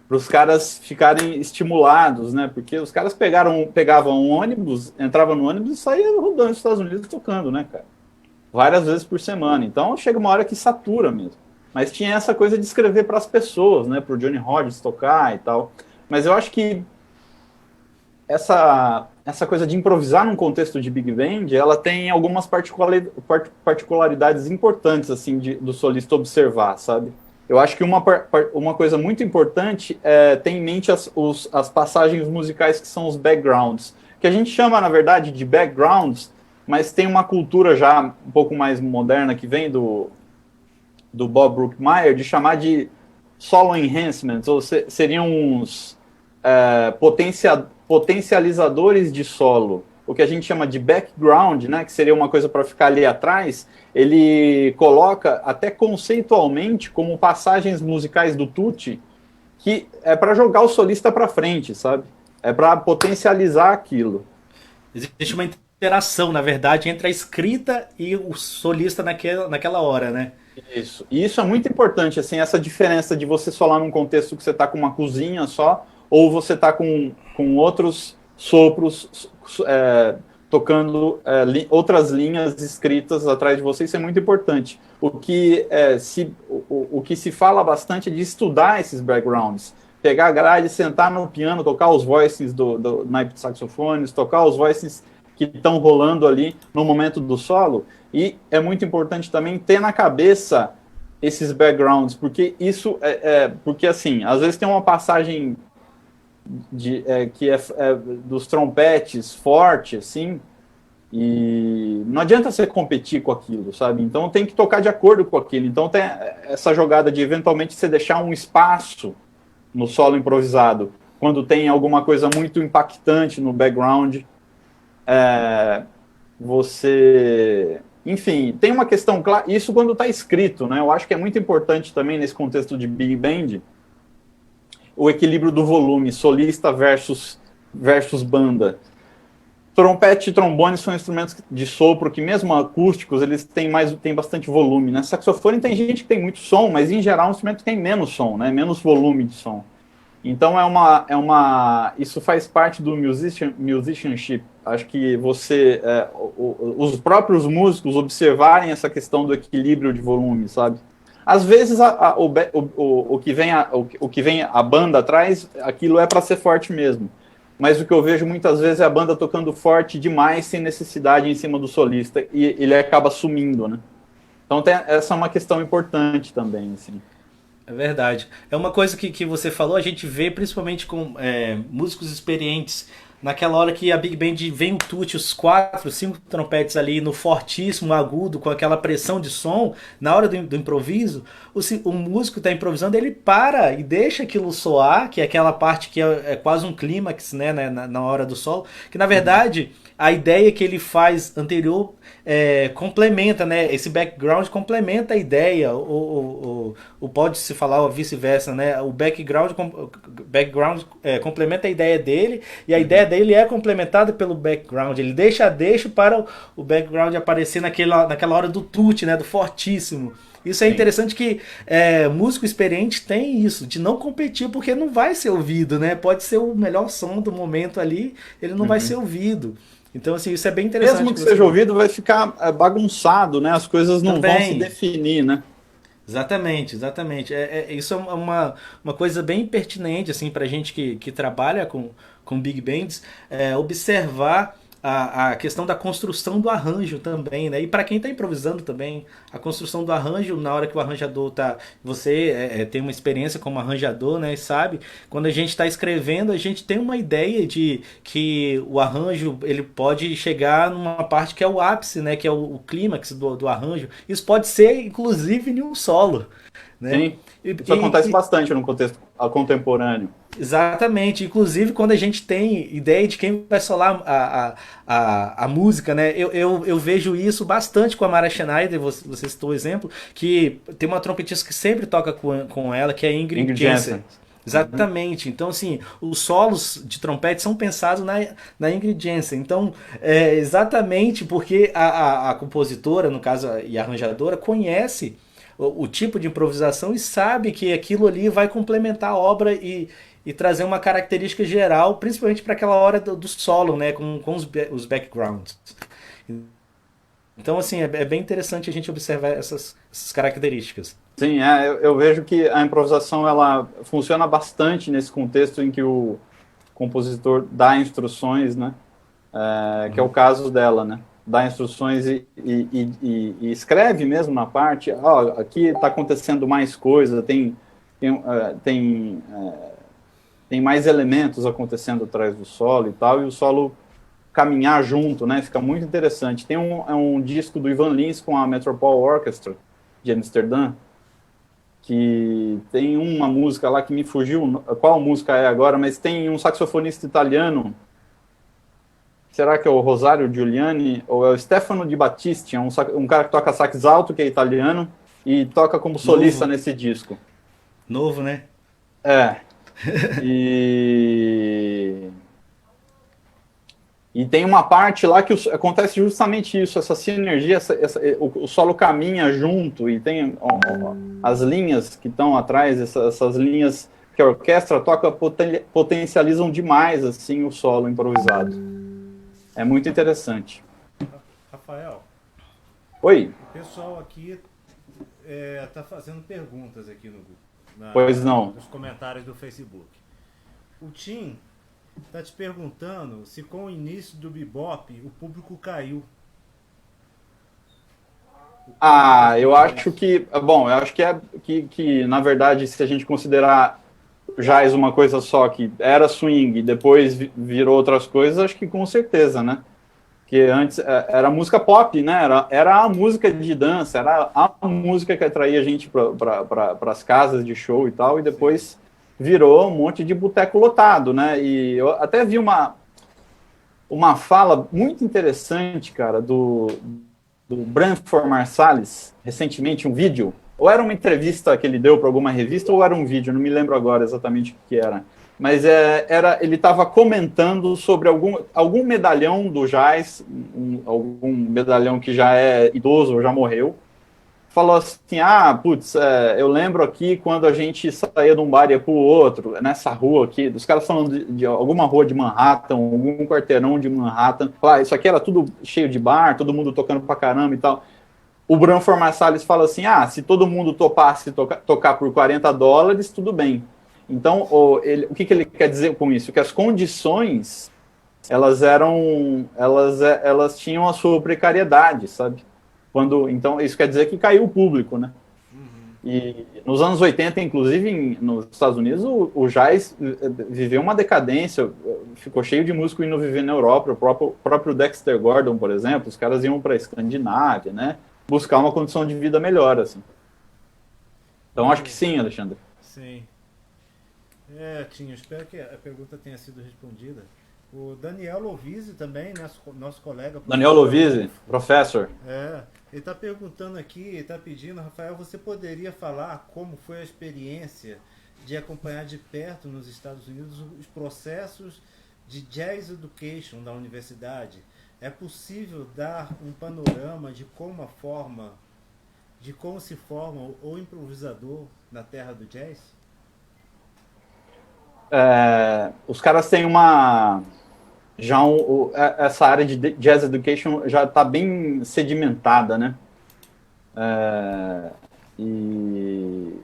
C: para os caras ficarem estimulados, né? Porque os caras pegavam um ônibus, entravam no ônibus e saíam rodando os Estados Unidos tocando, né, cara? Várias vezes por semana. Então chega uma hora que satura mesmo. Mas tinha essa coisa de escrever para as pessoas, né? Para o Johnny Hodges tocar e tal. Mas eu acho que essa coisa de improvisar num contexto de Big Band, ela tem algumas particularidades importantes, assim, do solista observar, sabe? Eu acho que uma coisa muito importante é ter em mente as passagens musicais que são os backgrounds, que a gente chama, na verdade, de backgrounds, mas tem uma cultura já um pouco mais moderna que vem do Bob Brookmeyer de chamar de solo enhancements, ou seriam uns potencializadores de solo, o que a gente chama de background, né, que seria uma coisa para ficar ali atrás. Ele coloca até conceitualmente como passagens musicais do Tutti, que é para jogar o solista para frente, sabe? É para potencializar aquilo.
B: Existe uma interação, na verdade, entre a escrita e o solista naquela hora, né?
C: Isso. E isso é muito importante, assim, essa diferença de você solar num contexto que você está com uma cozinha só, ou você está com outros sopros tocando outras linhas escritas atrás de você. Isso é muito importante. O que se fala bastante é de estudar esses backgrounds, pegar a grade, sentar no piano, tocar os voices do naipe de saxofones, tocar os voices que estão rolando ali no momento do solo. E é muito importante também ter na cabeça esses backgrounds, porque isso porque assim, às vezes tem uma passagem que é dos trompetes forte, assim, e não adianta você competir com aquilo, sabe? Então tem que tocar de acordo com aquilo. Então tem essa jogada de eventualmente você deixar um espaço no solo improvisado, quando tem alguma coisa muito impactante no background, enfim, tem uma questão clara, isso quando está escrito, né? Eu acho que é muito importante também nesse contexto de Big Band, o equilíbrio do volume, solista versus banda. trompete e trombone são instrumentos de sopro que, mesmo acústicos, eles têm bastante volume, né? Saxofone tem gente que tem muito som, mas em geral é um instrumento que tem menos som, né? Menos volume de som. Então isso faz parte do musicianship. Acho que os próprios músicos observarem essa questão do equilíbrio de volume, sabe? Às vezes o que vem a banda atrás, aquilo é para ser forte mesmo. Mas o que eu vejo muitas vezes é a banda tocando forte demais, sem necessidade em cima do solista, e ele acaba sumindo, né? Então essa é uma questão importante também, assim.
B: É verdade. É uma coisa que você falou, a gente vê principalmente com músicos experientes. Naquela hora que a Big Band vem o tute, os 4, 5 trompetes ali no fortíssimo, agudo, com aquela pressão de som, na hora do improviso, o músico está improvisando, ele para e deixa aquilo soar, que é aquela parte que é quase um clímax, né, na hora do solo, que na verdade a ideia que ele faz anterior complementa, né? Esse background complementa a ideia, ou pode-se falar vice-versa, né? O background complementa a ideia dele, e a ideia dele é complementada pelo background. Ele deixa para o background aparecer naquela hora do tute, né? Do fortíssimo. Isso é Sim. interessante que músico experiente tem isso, de não competir, porque não vai ser ouvido, né? Pode ser o melhor som do momento ali, ele não vai ser ouvido. Então, assim, isso é bem interessante.
C: Mesmo que seja ouvido, vai ficar bagunçado, né? As coisas não vão se definir, né?
B: Exatamente. Isso é uma coisa bem pertinente, assim, pra gente que trabalha com big bands, observar a questão da construção do arranjo também, né? E para quem está improvisando também, a construção do arranjo, na hora que o arranjador tá... Você tem uma experiência como arranjador, né? E sabe, quando a gente está escrevendo, a gente tem uma ideia de que o arranjo, ele pode chegar numa parte que é o ápice, né? Que é o clímax do arranjo. Isso pode ser, inclusive, em um solo, né?
C: Sim, isso acontece bastante no contexto contemporâneo.
B: Exatamente, inclusive quando a gente tem ideia de quem vai solar a música, né? Eu vejo isso bastante com a Mara Schneider, você citou o exemplo, que tem uma trompetista que sempre toca com ela, que é a Ingrid Jensen. Exatamente, então assim, os solos de trompete são pensados na Ingrid Jensen, então exatamente porque a compositora, no caso, e a arranjadora, conhece o tipo de improvisação e sabe que aquilo ali vai complementar a obra e trazer uma característica geral, principalmente para aquela hora do solo, né, com os backgrounds. Então, assim, é bem interessante a gente observar essas características.
C: Sim, eu vejo que a improvisação ela funciona bastante nesse contexto em que o compositor dá instruções, né, que é o caso dela, né, dá instruções e escreve mesmo na parte, aqui está acontecendo mais coisa, tem mais elementos acontecendo atrás do solo e tal, e o solo caminhar junto, né? Fica muito interessante. Tem um disco do Ivan Lins com a Metropole Orchestra de Amsterdã, que tem uma música lá que me fugiu, qual música é agora, mas tem um saxofonista italiano, será que é o Rosario Giuliani, ou é o Stefano Di Battisti, é um cara que toca sax alto, que é italiano, e toca como solista nesse disco.
B: Novo, né?
C: E tem uma parte lá que acontece justamente isso, essa sinergia, o solo caminha junto e tem as linhas que estão atrás, essas linhas que a orquestra toca potencializam demais assim o solo improvisado. É muito interessante.
A: Rafael.
C: Oi.
A: O pessoal aqui está fazendo perguntas aqui no grupo.
C: Pois não.
A: Nos comentários do Facebook. O Tim está te perguntando se com o início do bebop o público caiu.
C: Eu acho que... Bom, eu acho que na verdade, se a gente considerar jazz uma coisa só, que era swing e depois virou outras coisas, acho que com certeza, né? Porque antes era música pop, né? Era a música de dança, era a música que atraía a gente para as casas de show e tal, e depois virou um monte de boteco lotado, né? E eu até vi uma fala muito interessante, cara, do Branford Marsalis, recentemente, um vídeo, ou era uma entrevista que ele deu para alguma revista, ou era um vídeo, não me lembro agora exatamente o que era. mas ele estava comentando sobre algum medalhão do jazz, algum medalhão que já é idoso ou já morreu. Falou assim, putz, eu lembro aqui quando a gente saía de um bar e ia pro outro, nessa rua aqui, os caras falando de alguma rua de Manhattan, algum quarteirão de Manhattan, isso aqui era tudo cheio de bar, todo mundo tocando pra caramba e tal. O Branford Marsalis fala assim, se todo mundo topasse tocar por $40, tudo bem. Então, o que ele quer dizer com isso? Que as condições, elas tinham a sua precariedade, sabe? Então, isso quer dizer que caiu o público, né? E nos anos 80, inclusive, nos Estados Unidos, o jazz viveu uma decadência, ficou cheio de músico indo viver na Europa, o próprio Dexter Gordon, por exemplo, os caras iam para a Escandinávia, né? Buscar uma condição de vida melhor, assim. Então, acho que sim, Alexandre.
A: Sim. Tinha, espero que a pergunta tenha sido respondida. O Daniel Lovise também, nosso colega.
C: Daniel Lovise, professor.
A: Ele está perguntando aqui, está pedindo, Rafael, você poderia falar como foi a experiência de acompanhar de perto nos Estados Unidos os processos de Jazz Education da universidade? É possível dar um panorama de como se forma o improvisador na terra do jazz?
C: Os caras têm essa área de Jazz Education já está bem sedimentada, né? E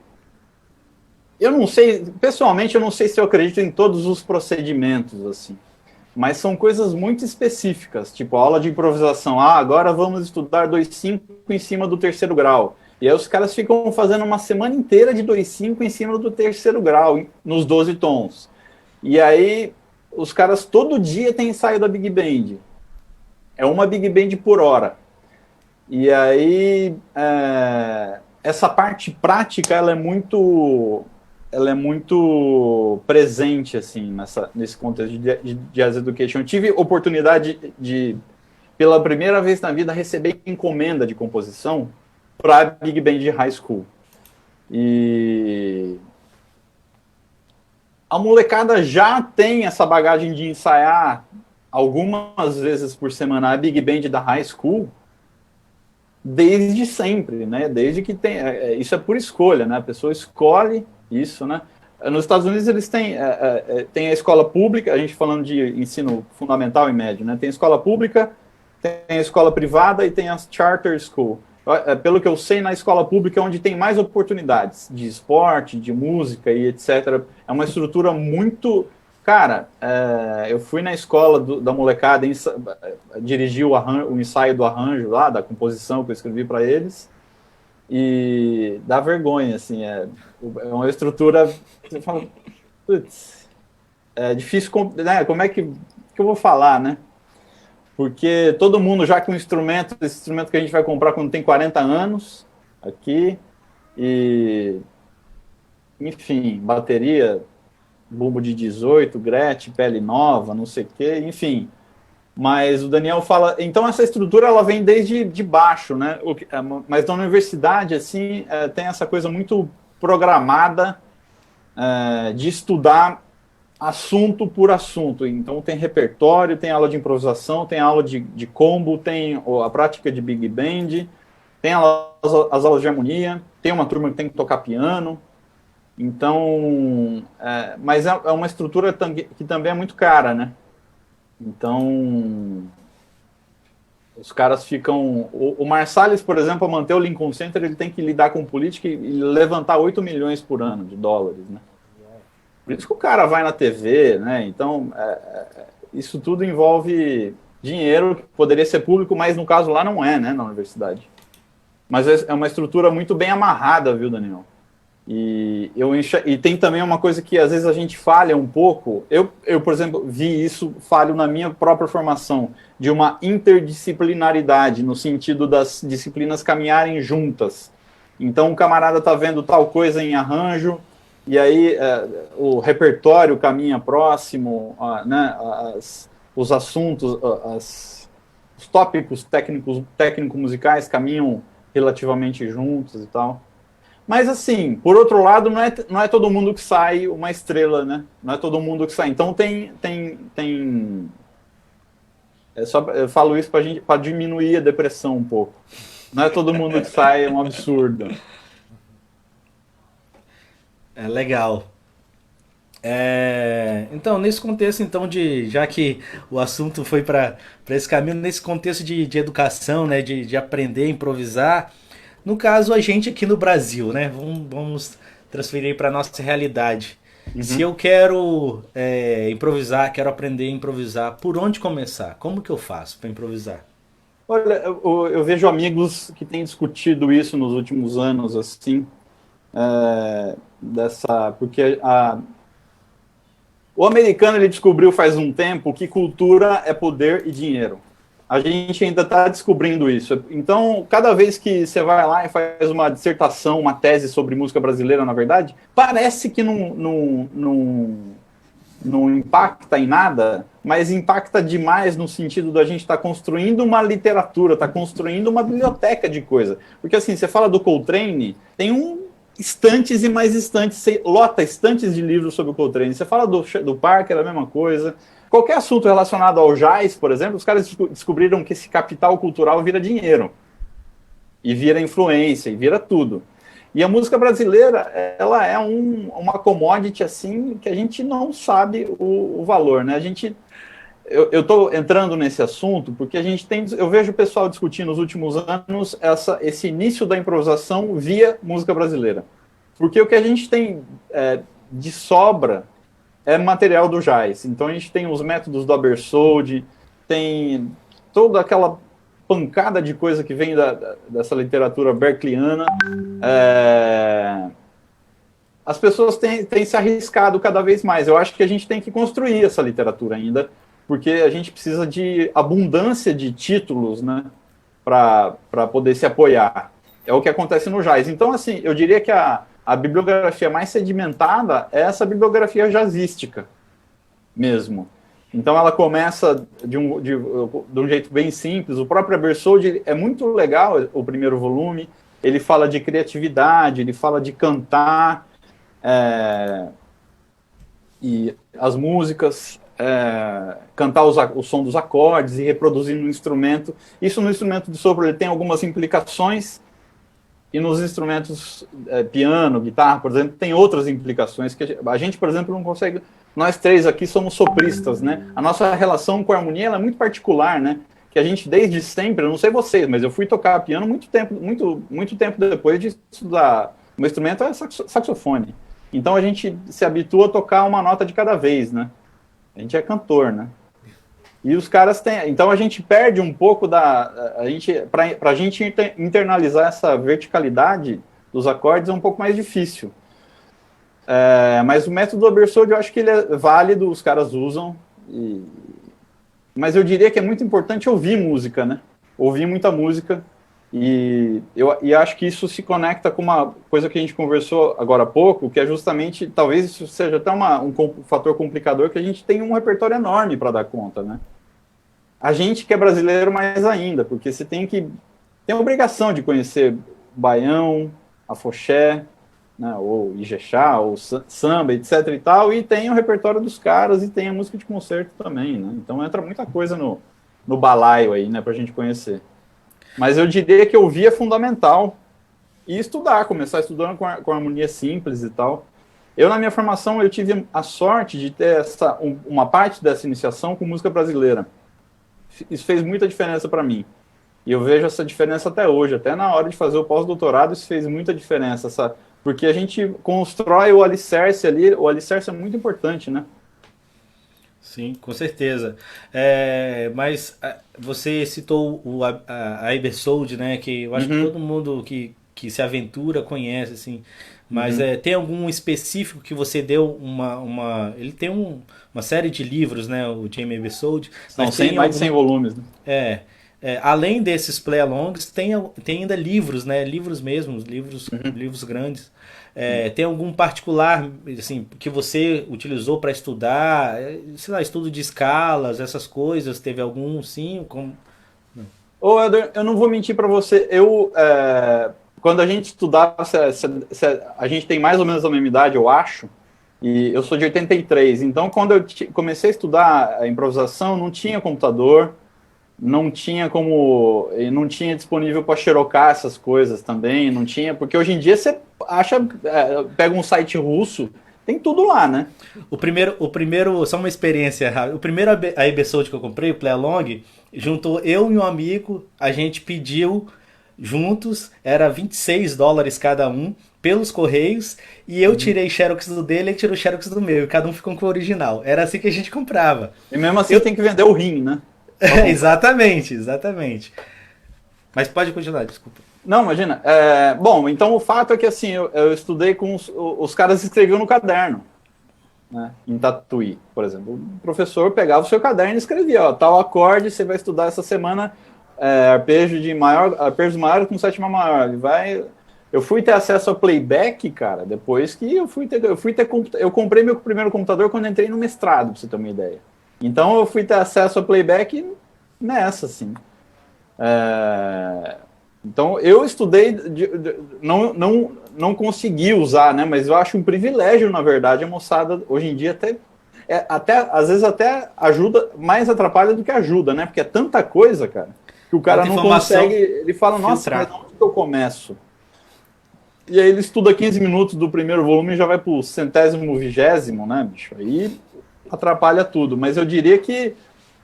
C: eu não sei, pessoalmente, eu não sei se eu acredito em todos os procedimentos, assim, mas são coisas muito específicas, tipo aula de improvisação. Agora vamos estudar 2/5 em cima do terceiro grau. E aí os caras ficam fazendo uma semana inteira de 2/5 em cima do terceiro grau, nos 12 tons. E aí os caras todo dia têm ensaio da Big Band. É uma Big Band por hora. E aí essa parte prática ela é muito presente assim nesse contexto de Jazz Education. Eu tive oportunidade de, pela primeira vez na vida, receber encomenda de composição para a Big Band de High School. E a molecada já tem essa bagagem de ensaiar algumas vezes por semana a Big Band da High School desde sempre, né? Desde que tem... isso é por escolha, né? A pessoa escolhe isso, né? Nos Estados Unidos eles têm a escola pública, a gente falando de ensino fundamental e médio, né? Tem a escola pública, tem a escola privada e tem as charter school. Pelo que eu sei, na escola pública é onde tem mais oportunidades de esporte, de música e etc. É uma estrutura muito... Cara, eu fui na escola da molecada, dirigi o ensaio do arranjo lá, da composição que eu escrevi para eles, e dá vergonha, assim, é uma estrutura... Você fala, putz, é difícil, né? Como é que eu vou falar, né? Porque todo mundo já com esse instrumento que a gente vai comprar quando tem 40 anos, aqui, e, enfim, bateria, bumbo de 18, Gretsch, pele nova, não sei o quê, enfim. Mas o Daniel fala, então essa estrutura ela vem desde de baixo, né? Mas na universidade, assim, tem essa coisa muito programada de estudar assunto por assunto. Então tem repertório, tem aula de improvisação, tem aula de combo, tem a prática de Big Band, tem as aulas de harmonia, tem uma turma que tem que tocar piano. Então, mas é uma estrutura que também é muito cara, né? Então, os caras ficam... O Marsalis, por exemplo, para manter o Lincoln Center, ele tem que lidar com política e levantar 8 milhões por ano de dólares, né? Por isso que o cara vai na TV, né? Então, isso tudo envolve dinheiro que poderia ser público, mas no caso lá não é, né? Na universidade. Mas é uma estrutura muito bem amarrada, viu, Daniel? E tem também uma coisa que às vezes a gente falha um pouco. Eu, por exemplo, vi isso, falho na minha própria formação, de uma interdisciplinaridade, no sentido das disciplinas caminharem juntas. Então, o camarada está vendo tal coisa em arranjo, e aí o repertório caminha próximo, né, os assuntos, os tópicos técnico-musicais caminham relativamente juntos e tal. Mas assim, por outro lado, não é todo mundo que sai uma estrela, né? Não é todo mundo que sai. Então eu falo isso para diminuir a depressão um pouco. Não é todo mundo que sai um absurdo.
B: É legal. Então, nesse contexto, então, já que o assunto foi para esse caminho, nesse contexto de educação, né, de aprender a improvisar, no caso, a gente aqui no Brasil, né, vamos transferir para nossa realidade. Se eu quero improvisar, quero aprender a improvisar, por onde começar? Como que eu faço para improvisar?
C: Olha, eu vejo amigos que têm discutido isso nos últimos anos, assim, porque o americano ele descobriu faz um tempo que cultura é poder e dinheiro. A gente ainda está descobrindo isso. Então, cada vez que você vai lá e faz uma dissertação, uma tese sobre música brasileira, na verdade, parece que não impacta em nada, mas impacta demais no sentido da gente estar construindo uma literatura, está construindo uma biblioteca de coisa. Porque assim, você fala do Coltrane, tem estantes e mais estantes, você lota estantes de livros sobre o Coltrane. Você fala do Parker, a mesma coisa. Qualquer assunto relacionado ao jazz, por exemplo, os caras descobriram que esse capital cultural vira dinheiro, e vira influência, e vira tudo. E a música brasileira, ela é uma commodity assim que a gente não sabe o valor, né? Eu estou entrando nesse assunto porque eu vejo o pessoal discutindo nos últimos anos esse início da improvisação via música brasileira. Porque o que a gente tem de sobra é material do jazz. Então a gente tem os métodos do Abersold, tem toda aquela pancada de coisa que vem dessa literatura berkeleyana. As pessoas têm se arriscado cada vez mais. Eu acho que a gente tem que construir essa literatura ainda, porque a gente precisa de abundância de títulos, né, para poder se apoiar. É o que acontece no jazz. Então, assim, eu diria que a bibliografia mais sedimentada é essa bibliografia jazzística mesmo. Então ela começa de um jeito bem simples. O próprio Abersold é muito legal, o primeiro volume. Ele fala de criatividade, ele fala de cantar, e as músicas, cantar o som dos acordes e reproduzir no instrumento. Isso no instrumento de sopro ele tem algumas implicações, e nos instrumentos piano, guitarra, por exemplo, tem outras implicações que a gente, por exemplo, não consegue. Nós três aqui somos sopristas, né? A nossa relação com a harmonia ela é muito particular, né? Que a gente desde sempre, eu não sei vocês, mas eu fui tocar piano muito tempo depois de estudar. O meu instrumento é saxofone. Então a gente se habitua a tocar uma nota de cada vez, né? A gente é cantor, né? E os caras têm... Então a gente perde um pouco para a gente internalizar essa verticalidade dos acordes é um pouco mais difícil. Mas o método do Abersold eu acho que ele é válido, os caras usam. Mas eu diria que é muito importante ouvir música, né? Ouvir muita música. E acho que isso se conecta com uma coisa que a gente conversou agora há pouco, que é justamente, talvez isso seja até um fator complicador, que a gente tem um repertório enorme para dar conta, né? A gente que é brasileiro mais ainda, porque você tem a obrigação de conhecer baião, afoxé, né, ou ijexá, ou samba, etc e tal, e tem o repertório dos caras e tem a música de concerto também, né? Então entra muita coisa no balaio aí, né, pra gente conhecer. Mas eu diria que ouvir é fundamental e começar estudando com harmonia simples e tal. Eu, na minha formação, eu tive a sorte de ter uma parte dessa iniciação com música brasileira. Isso fez muita diferença para mim. E eu vejo essa diferença até hoje. Até na hora de fazer o pós-doutorado, isso fez muita diferença. Porque a gente constrói o alicerce ali. O alicerce é muito importante, né?
B: Sim, com certeza. Mas você citou a Abersold, né? Que eu acho que todo mundo que se aventura conhece, assim. Mas tem algum específico que você deu ele tem uma série de livros, né? O Jaime Abersold.
C: São mais de 100 volumes, né?
B: Além desses play-alongs, tem ainda livros, né? Livros mesmos, livros grandes. Tem algum particular, assim, que você utilizou para estudar? Sei lá, estudo de escalas, essas coisas. Teve algum, sim?
C: Ô, Eder, eu não vou mentir para você. quando a gente estudava, a gente tem mais ou menos a mesma idade, eu acho, e eu sou de 83, então quando eu comecei a estudar a improvisação, não tinha computador, não tinha disponível para xerocar essas coisas também, não tinha, porque hoje em dia você pega um site russo, tem tudo lá, né?
B: O primeiro, só uma experiência rápida. O primeiro a episode que eu comprei, o Play Along, juntou eu e um amigo, a gente pediu juntos, era $26 cada um, pelos correios, e eu tirei xerox do dele, ele tirou xerox do meu, e cada um ficou com o original. Era assim que a gente comprava.
C: E mesmo assim tem que vender o rim, né?
B: Exatamente. Mas pode continuar, desculpa.
C: Não, imagina. Bom, então o fato é que assim, eu estudei com os caras que escreviam no caderno, né, em Tatuí, por exemplo. O professor pegava o seu caderno e escrevia, ó, tal acorde, você vai estudar essa semana arpejos maiores com sétima maior. Eu fui ter acesso ao playback, cara, depois que eu comprei meu primeiro computador quando entrei no mestrado, pra você ter uma ideia. Então eu fui ter acesso ao playback nessa, assim. Então eu estudei, não consegui usar, né? Mas eu acho um privilégio, na verdade, a moçada hoje em dia às vezes até ajuda, mais atrapalha do que ajuda, né? Porque é tanta coisa, cara, que o cara não consegue. Ele fala, nossa, mas onde que eu começo? E aí ele estuda 15 minutos do primeiro volume e já vai pro 120º, né, bicho? Aí atrapalha tudo. Mas eu diria que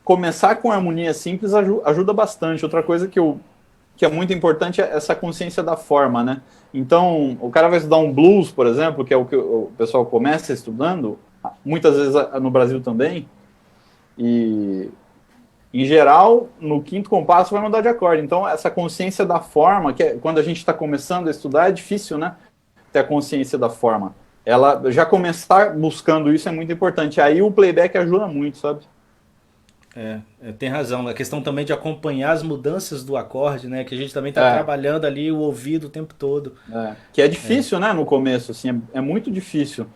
C: começar com harmonia simples ajuda bastante. Outra coisa que é muito importante é essa consciência da forma, né? Então, o cara vai estudar um blues, por exemplo, que é o que o pessoal começa estudando, muitas vezes no Brasil também, e, em geral, no quinto compasso vai mudar de acorde. Então, essa consciência da forma, quando a gente está começando a estudar, é difícil, né? Ter a consciência da forma. Ela já começar buscando isso é muito importante. Aí o playback ajuda muito, sabe?
B: Tem razão. A questão também de acompanhar as mudanças do acorde, né? Que a gente também está trabalhando ali o ouvido o tempo todo.
C: Que é difícil, né? No começo, assim, é muito difícil.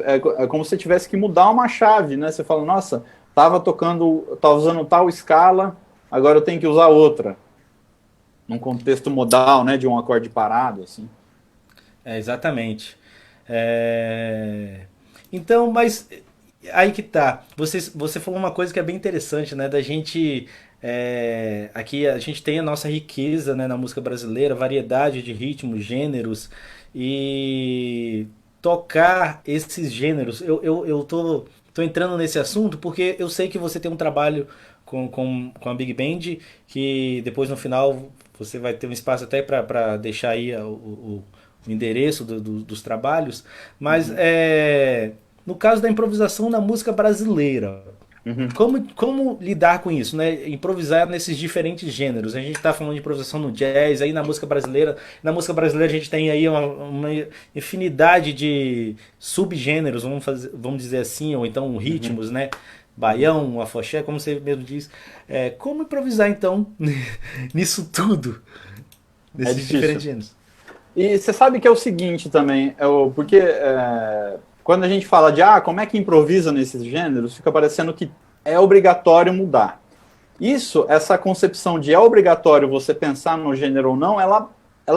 C: É como se você tivesse que mudar uma chave, né? Você fala, nossa, tava usando tal escala, agora eu tenho que usar outra. Num contexto modal, né? De um acorde parado, assim.
B: Exatamente. Então, mas aí que tá. Você falou uma coisa que é bem interessante, né? Da gente. Aqui a gente tem a nossa riqueza, né, na música brasileira, variedade de ritmos, gêneros, e tocar esses gêneros. Eu tô entrando nesse assunto porque eu sei que você tem um trabalho com a Big Band, que depois no final você vai ter um espaço até para deixar aí o endereço dos trabalhos, mas no caso da improvisação na música brasileira, como lidar com isso, né? Improvisar nesses diferentes gêneros. A gente está falando de improvisação no jazz, aí na música brasileira a gente tem aí uma infinidade de subgêneros, vamos dizer assim, ou então ritmos, né? Baião, afoxé, como você mesmo diz. Como improvisar então nisso tudo, nesses diferentes gêneros?
C: E você sabe que é o seguinte também, porque quando a gente fala de como é que improvisa nesses gêneros, fica parecendo que é obrigatório mudar. Essa concepção de é obrigatório você pensar no gênero ou não, ela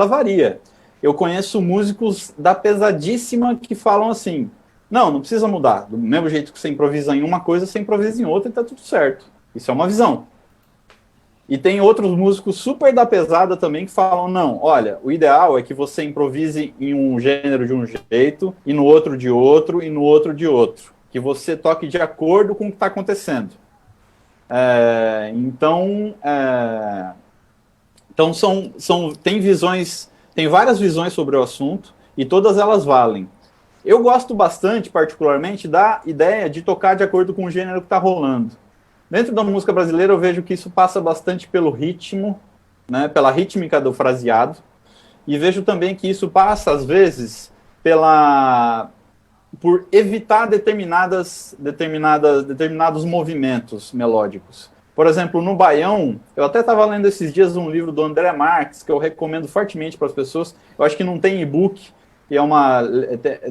C: varia. Eu conheço músicos da pesadíssima que falam assim, não precisa mudar. Do mesmo jeito que você improvisa em uma coisa, você improvisa em outra e tá tudo certo. Isso é uma visão. E tem outros músicos super da pesada também que falam, não, olha, o ideal é que você improvise em um gênero de um jeito, e no outro de outro, e no outro de outro. Que você toque de acordo com o que está acontecendo. Então tem várias visões sobre o assunto, e todas elas valem. Eu gosto bastante, particularmente, da ideia de tocar de acordo com o gênero que está rolando. Dentro da música brasileira, eu vejo que isso passa bastante pelo ritmo, né, pela rítmica do fraseado, e vejo também que isso passa, às vezes, por evitar determinados movimentos melódicos. Por exemplo, no baião, eu até estava lendo esses dias um livro do André Marques, que eu recomendo fortemente para as pessoas. Eu acho que não tem e-book, e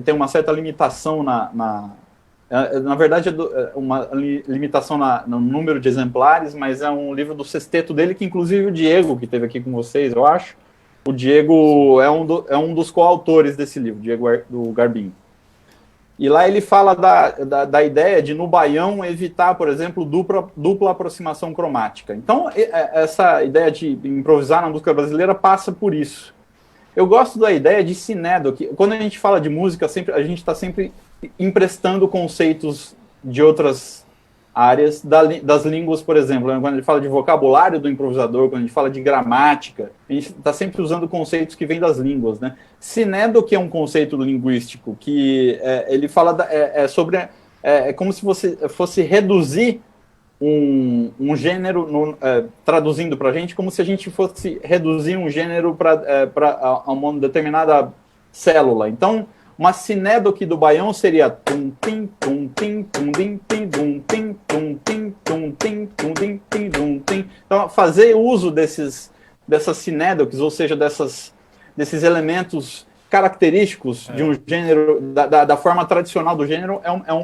C: tem uma certa limitação na verdade, uma limitação no número de exemplares, mas é um livro do sexteto dele, que inclusive o Diego, que esteve aqui com vocês, eu acho, O Diego é um dos coautores desse livro, Diego do Garbim. E lá ele fala da ideia de, no baião, evitar, por exemplo, dupla aproximação cromática. Então, essa ideia de improvisar na música brasileira passa por isso. Eu gosto da ideia de sinédo, que quando a gente fala de música, a gente está sempre emprestando conceitos de outras áreas das línguas, por exemplo. Quando a gente fala de vocabulário do improvisador, quando a gente fala de gramática, a gente está sempre usando conceitos que vêm das línguas, né? Sinédo, que é um conceito linguístico, que ele fala sobre... É como se você fosse reduzir um gênero, traduzindo para a gente, como se a gente fosse reduzir um gênero para uma determinada célula. Então, uma sinédoque do baião seria tum tim tum tim tum dim tim dum tim tum tim tum tim tum dim tim dum tim. Então, fazer uso dessas sinédoques, ou seja, desses elementos característicos de um gênero, da forma tradicional do gênero,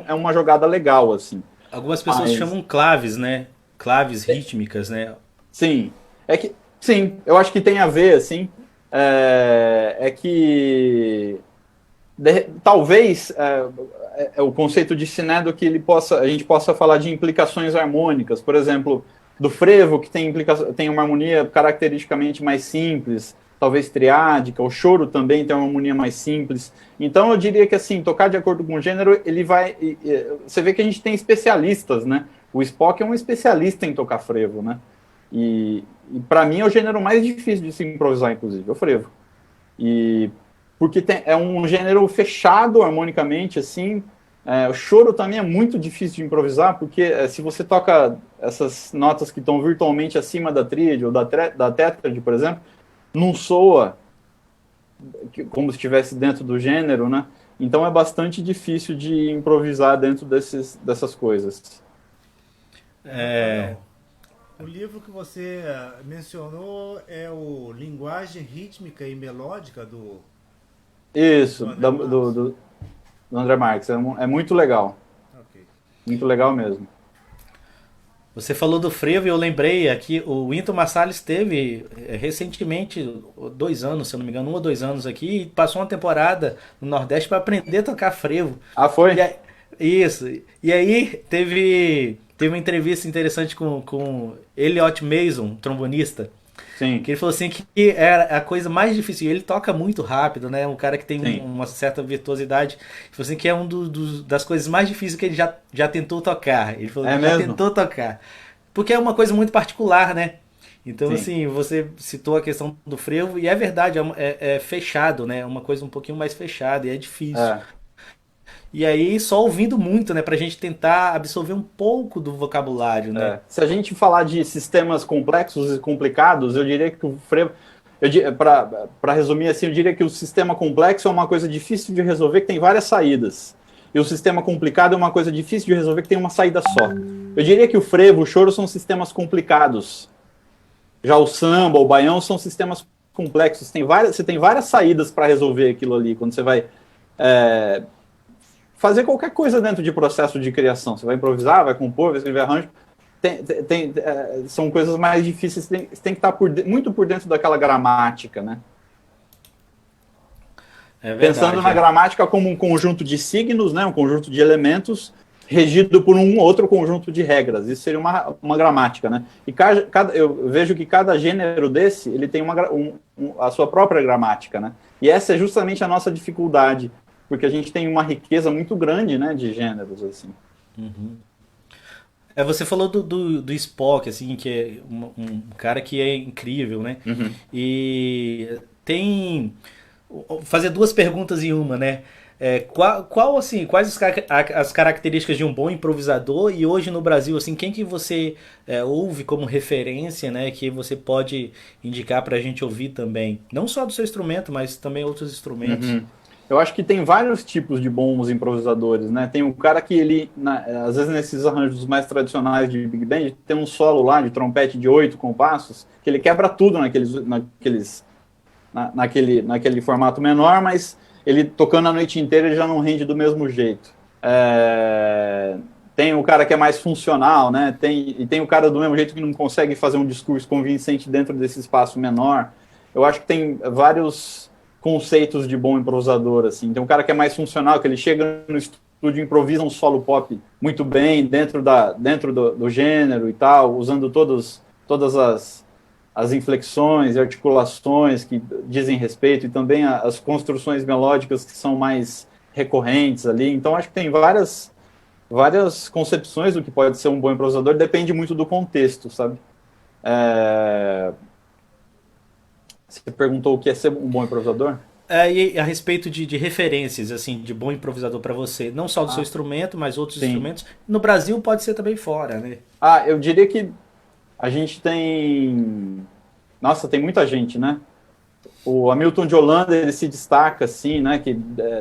C: é uma jogada legal, assim.
B: Algumas pessoas chamam claves, né? Claves rítmicas, né?
C: Sim, sim, eu acho que tem a ver, assim, que talvez o conceito de sinédo que a gente possa falar de implicações harmônicas, por exemplo, do frevo, que tem uma harmonia caracteristicamente mais simples, talvez triádica, o choro também tem uma harmonia mais simples. Então eu diria que, assim, tocar de acordo com o gênero, ele vai... Você vê que a gente tem especialistas, né? O Spock é um especialista em tocar frevo, né? E para mim é o gênero mais difícil de se improvisar, inclusive, é o frevo. Porque é um gênero fechado harmonicamente, assim. O choro também é muito difícil de improvisar, porque se você toca essas notas que estão virtualmente acima da tríade ou da tétrade, por exemplo, não soa como se estivesse dentro do gênero, né? Então é bastante difícil de improvisar dentro dessas coisas.
A: O livro que você mencionou é o Linguagem Rítmica e Melódica do...
C: Isso, do André Marques. É muito legal.
A: Okay.
C: Muito legal mesmo.
B: Você falou do frevo e eu lembrei aqui, o Wynton Marsalis teve recentemente, 2 anos, se eu não me engano, 1 ou 2 anos aqui, e passou uma temporada no Nordeste para aprender a tocar frevo.
C: Ah, foi?
B: Isso. E aí teve uma entrevista interessante com Elliot Mason, trombonista.
C: Sim.
B: Que ele falou assim que era a coisa mais difícil. Ele toca muito rápido, né? Um cara que tem uma certa virtuosidade. Ele falou assim que é das coisas mais difíceis que ele já tentou tocar. Ele falou que já tentou tocar. Porque é uma coisa muito particular, né? Então, assim, você citou a questão do frevo, e é verdade, é fechado, né? É uma coisa um pouquinho mais fechada, e é difícil. E aí, só ouvindo muito, né? Pra gente tentar absorver um pouco do vocabulário, né?
C: Se a gente falar de sistemas complexos e complicados, eu diria que o frevo... Para resumir assim, eu diria que o sistema complexo é uma coisa difícil de resolver, que tem várias saídas. E o sistema complicado é uma coisa difícil de resolver, que tem uma saída só. Eu diria que o frevo, o choro são sistemas complicados. Já o samba, o baião são sistemas complexos. Você tem várias saídas para resolver aquilo ali, quando você vai... fazer qualquer coisa dentro de processo de criação. Você vai improvisar, vai compor, vai escrever arranjo. São coisas mais difíceis. Você tem que estar muito por dentro daquela gramática, né? Pensando na gramática como um conjunto de signos, né? Um conjunto de elementos regido por um outro conjunto de regras. Isso seria uma gramática, né? E eu vejo que cada gênero desse ele tem a sua própria gramática, né? E essa é justamente a nossa dificuldade, porque a gente tem uma riqueza muito grande, né, de gêneros, assim.
B: Uhum. Você falou do Spock, assim, que é um cara que é incrível, né?
C: Uhum.
B: E fazer 2 perguntas em uma, né? Quais as características de um bom improvisador, e hoje no Brasil, assim, quem que você ouve como referência, né? Que você pode indicar pra gente ouvir também? Não só do seu instrumento, mas também outros instrumentos.
C: Uhum. Eu acho que tem vários tipos de bons improvisadores, né? Tem um cara que às vezes nesses arranjos mais tradicionais de Big Band, tem um solo lá de trompete de 8 compassos, que ele quebra tudo naquele formato menor, mas ele tocando a noite inteira ele já não rende do mesmo jeito. Tem o cara que é mais funcional, né? E tem o cara do mesmo jeito que não consegue fazer um discurso convincente dentro desse espaço menor. eu acho que tem vários conceitos de bom improvisador, assim. Tem um cara que é mais funcional, que ele chega no estúdio, improvisa um solo pop muito bem dentro do gênero e tal, usando todas as inflexões e articulações que dizem respeito, e também as construções melódicas que são mais recorrentes ali. Então, acho que tem várias concepções do que pode ser um bom improvisador, depende muito do contexto, sabe? Você perguntou o que é ser um bom improvisador?
B: E a respeito de referências, assim, de bom improvisador para você, não só do seu instrumento, mas outros
C: sim.
B: instrumentos. No Brasil pode ser também fora, né?
C: Eu diria que a gente tem... Nossa, tem muita gente, né? O Hamilton de Holanda, ele se destaca, assim, né? Que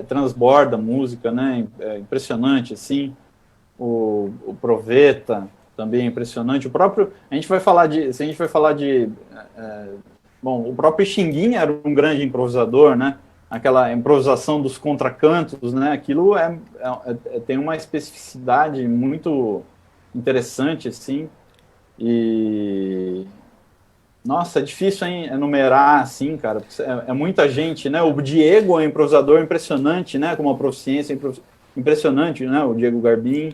C: transborda música, né? É impressionante, assim. O Proveta também é impressionante. O próprio... Se a gente vai falar de... Bom, o próprio Xinguinha era um grande improvisador, né? Aquela improvisação dos contracantos, né? Aquilo tem uma especificidade muito interessante, assim. E... Nossa, é difícil, hein, enumerar, assim, cara. É muita gente, né? O Diego é um improvisador impressionante, né? Com uma proficiência impressionante, né? O Diego Garbim.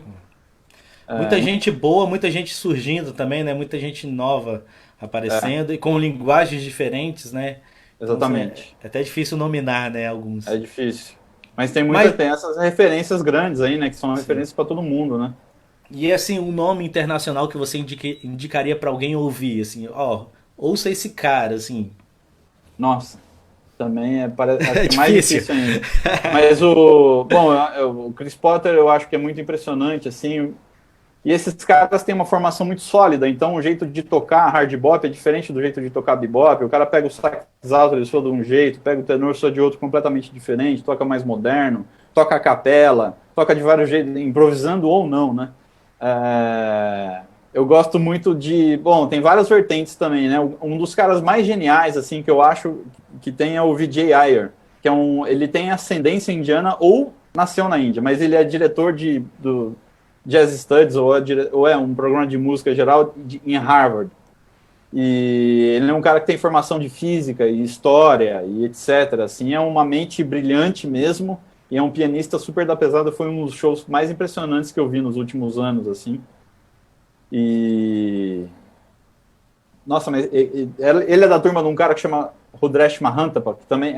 B: Muita gente boa, muita gente surgindo também, né? Muita gente nova aparecendo e com linguagens diferentes, né?
C: Exatamente.
B: Então, é até difícil nominar, né? Alguns.
C: É difícil. Mas tem essas referências grandes aí, né? Que são referências para todo mundo, né?
B: E assim, um nome internacional que você indicaria para alguém ouvir, assim, ó, ouça esse cara, assim.
C: Nossa, também parece
B: É
C: mais
B: difícil.
C: difícil ainda. Mas o Chris Potter eu acho que é muito impressionante, assim. E esses caras têm uma formação muito sólida, então o jeito de tocar hard bop é diferente do jeito de tocar bebop. O cara pega o sax alto, ele soa de um jeito, pega o tenor, soa de outro completamente diferente, toca mais moderno, toca a capela, toca de vários jeitos, improvisando ou não, né? Eu gosto muito de... Bom, tem várias vertentes também, né? Um dos caras mais geniais, assim, que eu acho que tem é o Vijay Iyer, que ele tem ascendência indiana ou nasceu na Índia, mas ele é diretor do Jazz Studies, ou é um programa de música geral em Harvard. E ele é um cara que tem formação de física e história e etc. Assim, é uma mente brilhante mesmo, e é um pianista super da pesada. Foi um dos shows mais impressionantes que eu vi nos últimos anos, assim. E... Nossa, mas ele é da turma de um cara que chama Rudresh Mahantapa, que também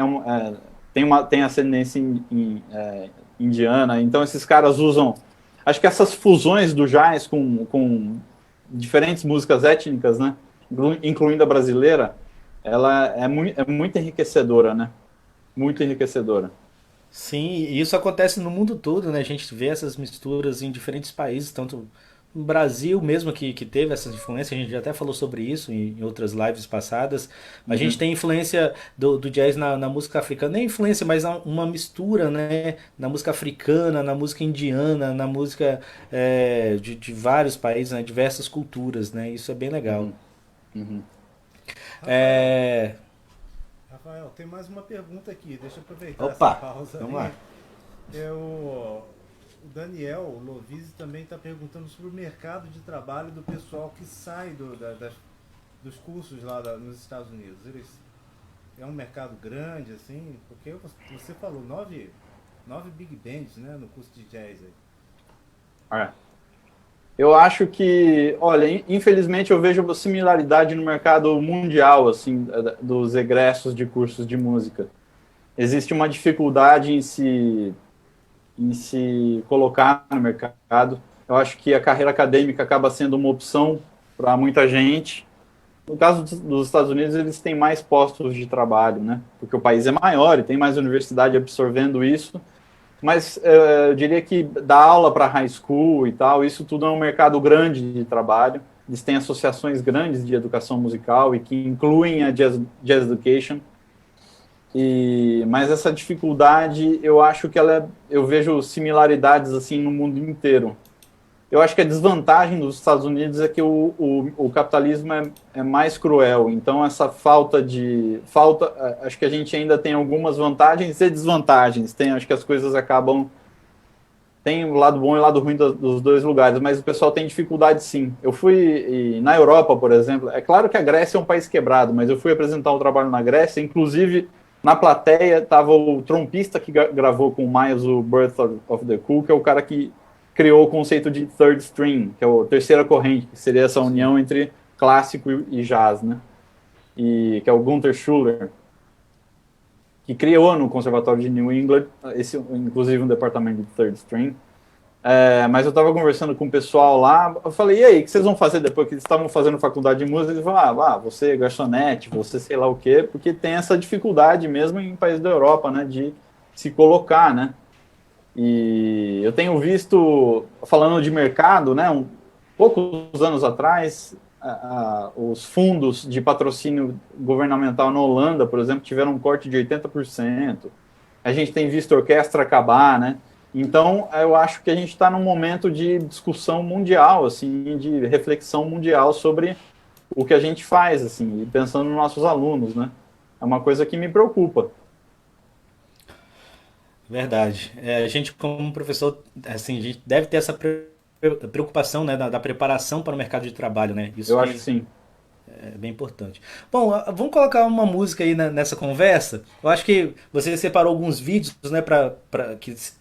C: tem ascendência indiana. Então esses caras usam... Acho que essas fusões do jazz com diferentes músicas étnicas, né, incluindo a brasileira, ela é muito enriquecedora, né? Muito enriquecedora.
B: Sim, e isso acontece no mundo todo, né? A gente vê essas misturas em diferentes países, tanto no Brasil mesmo que teve essa influência, a gente já até falou sobre isso em outras lives passadas. A gente tem influência do jazz na música africana, nem influência, mas uma mistura, né? Na música africana, na música indiana, na música de vários países, né? Diversas culturas, né? Isso é bem legal.
A: Rafael, tem mais uma pergunta aqui, deixa eu aproveitar
B: Opa,
A: essa pausa.
B: Vamos lá.
A: O Daniel Lovise também está perguntando sobre o mercado de trabalho do pessoal que sai dos cursos lá nos Estados Unidos. É um mercado grande, assim? Porque você falou 9 big bands, né, no curso de jazz aí.
C: Eu acho que, olha, infelizmente eu vejo uma similaridade no mercado mundial, assim, dos egressos de cursos de música. Existe uma dificuldade em se colocar no mercado. Eu acho que a carreira acadêmica acaba sendo uma opção para muita gente. No caso dos Estados Unidos, eles têm mais postos de trabalho, né? Porque o país é maior e tem mais universidade absorvendo isso. Mas eu diria que dar aula para high school e tal, isso tudo é um mercado grande de trabalho. Eles têm associações grandes de educação musical e que incluem a Jazz Education. Mas essa dificuldade, eu acho que eu vejo similaridades assim no mundo inteiro. Eu acho que a desvantagem dos Estados Unidos é que o capitalismo é mais cruel. Então essa acho que a gente ainda tem algumas vantagens e desvantagens. Acho que as coisas acabam tem o lado bom e o lado ruim dos dois lugares, mas o pessoal tem dificuldade sim. Eu fui na Europa, por exemplo, é claro que a Grécia é um país quebrado, mas eu fui apresentar um trabalho na Grécia, inclusive na plateia estava o trompista que gravou com o Miles o Birth of the Cool, que é o cara que criou o conceito de third string, que é a terceira corrente, que seria essa união entre clássico e jazz, né? E que é o Gunther Schuller, que criou no Conservatório de New England, inclusive um departamento de third string. Mas eu estava conversando com o pessoal lá, eu falei, e aí, o que vocês vão fazer depois que eles estavam fazendo faculdade de música? Eles falaram, você é garçonete, você sei lá o quê, porque tem essa dificuldade mesmo em países da Europa, né, de se colocar, né? E eu tenho visto, falando de mercado, né, poucos anos atrás, os fundos de patrocínio governamental na Holanda, por exemplo, tiveram um corte de 80%. A gente tem visto orquestra acabar, né? Então, eu acho que a gente está num momento de discussão mundial, assim, de reflexão mundial sobre o que a gente faz, assim, e pensando nos nossos alunos, né? É uma coisa que me preocupa.
B: Verdade. A gente, como professor, assim, a gente deve ter essa preocupação, né, da preparação para o mercado de trabalho, né? Isso
C: eu acho que sim.
B: É bem importante. Bom, vamos colocar uma música aí nessa conversa. Eu acho que você separou alguns vídeos, né,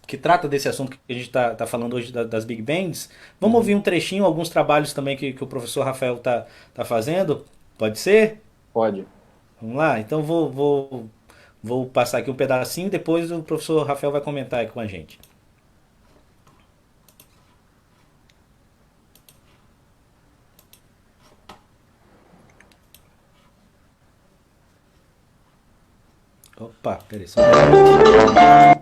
B: que trata desse assunto que a gente tá falando hoje das Big Bands. Vamos ouvir um trechinho, alguns trabalhos também que o professor Rafael tá fazendo. Pode ser?
C: Pode.
B: Vamos lá? Então vou passar aqui um pedacinho, depois o professor Rafael vai comentar aí com a gente. Opa, peraí, só um minuto.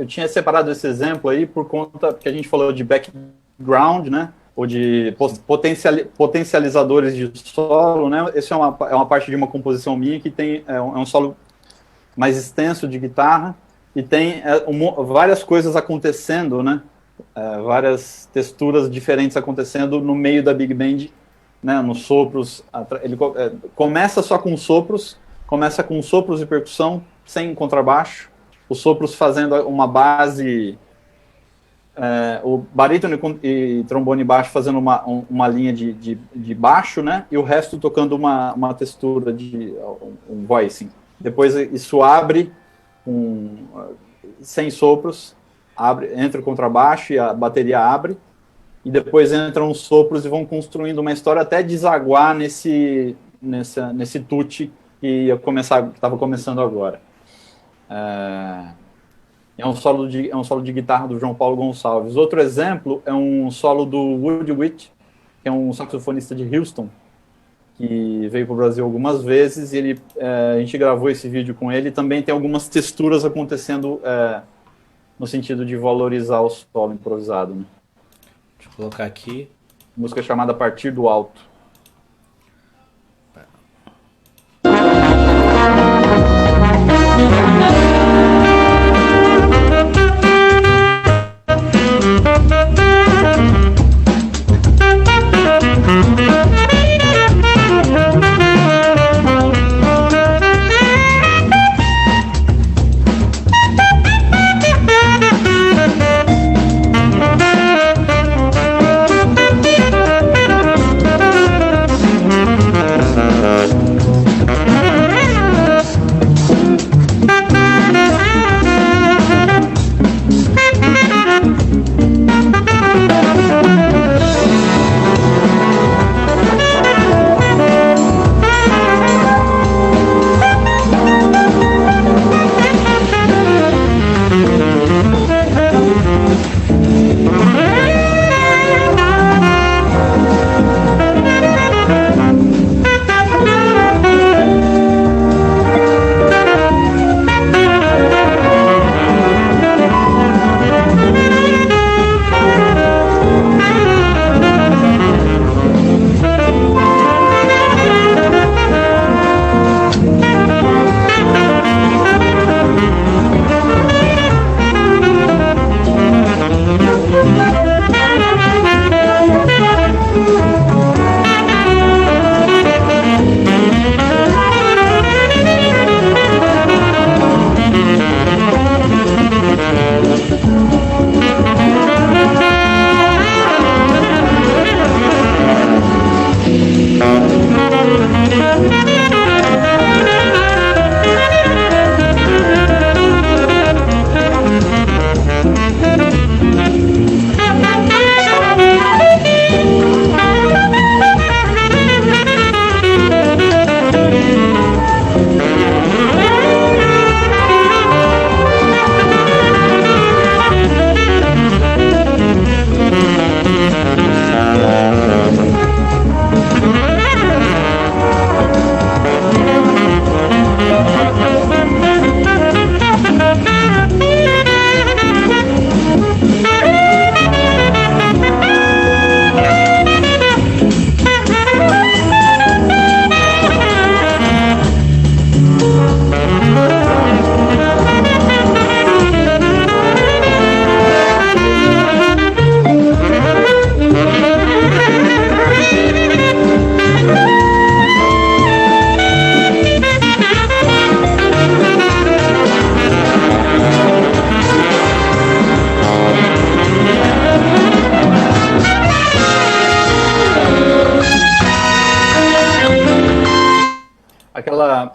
C: Tinha separado esse exemplo aí por conta que a gente falou de background, né, ou de potencializadores de solo, né. Esse é uma parte de uma composição minha que tem um solo mais extenso de guitarra e tem várias coisas acontecendo, né, várias texturas diferentes acontecendo no meio da Big Band, né, nos sopros. Ele começa só com sopros, e percussão sem contrabaixo. Os sopros fazendo uma base, o barítono e trombone baixo fazendo uma linha de baixo, né? E o resto tocando uma textura de um voicing. Depois isso abre sem sopros, entra o contrabaixo e a bateria abre, e depois entram os sopros e vão construindo uma história até desaguar nesse tute que estava começando agora. É um solo de guitarra do João Paulo Gonçalves. Outro exemplo é um solo do Woody Witt, que é um saxofonista de Houston, que veio para o Brasil algumas vezes, e a gente gravou esse vídeo com ele, e também tem algumas texturas acontecendo no sentido de valorizar o solo improvisado. Né?
B: Deixa eu colocar aqui.
C: Música chamada A Partir do Alto.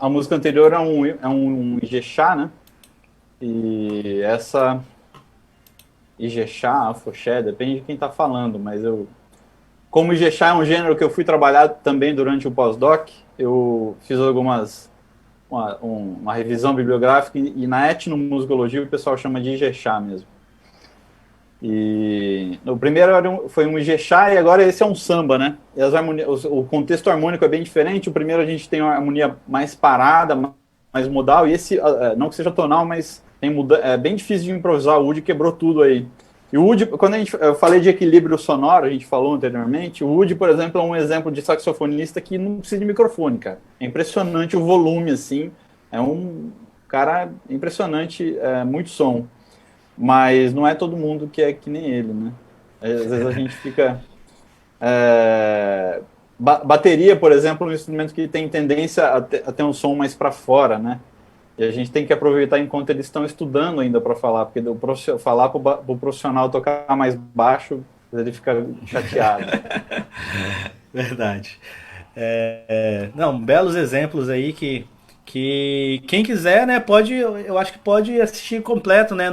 C: A música anterior é um Ijexá, né? E essa Ijexá, Afoxé, depende de quem está falando, mas como Ijexá é um gênero que eu fui trabalhar também durante o pós-doc, eu fiz uma revisão bibliográfica e na etnomusicologia o pessoal chama de Ijexá mesmo. E o primeiro foi um Ijexá e agora esse é um samba, né? E o contexto harmônico é bem diferente. O primeiro a gente tem uma harmonia mais parada, mais modal, e esse, não que seja tonal, mas é bem difícil de improvisar. O Woody quebrou tudo aí. E o Woody, quando eu falei de equilíbrio sonoro, a gente falou anteriormente, o Woody, por exemplo, é um exemplo de saxofonista que não precisa de microfone, cara. É impressionante o volume, assim. É um cara impressionante, muito som. Mas não é todo mundo que é que nem ele, né? Às vezes a gente fica... Bateria, por exemplo, é um instrumento que tem tendência a ter um som mais para fora, né? E a gente tem que aproveitar enquanto eles estão estudando ainda para falar, porque falar para o profissional tocar mais baixo, ele fica chateado.
B: Verdade. Não, belos exemplos aí que quem quiser, né, eu acho que pode assistir completo, né,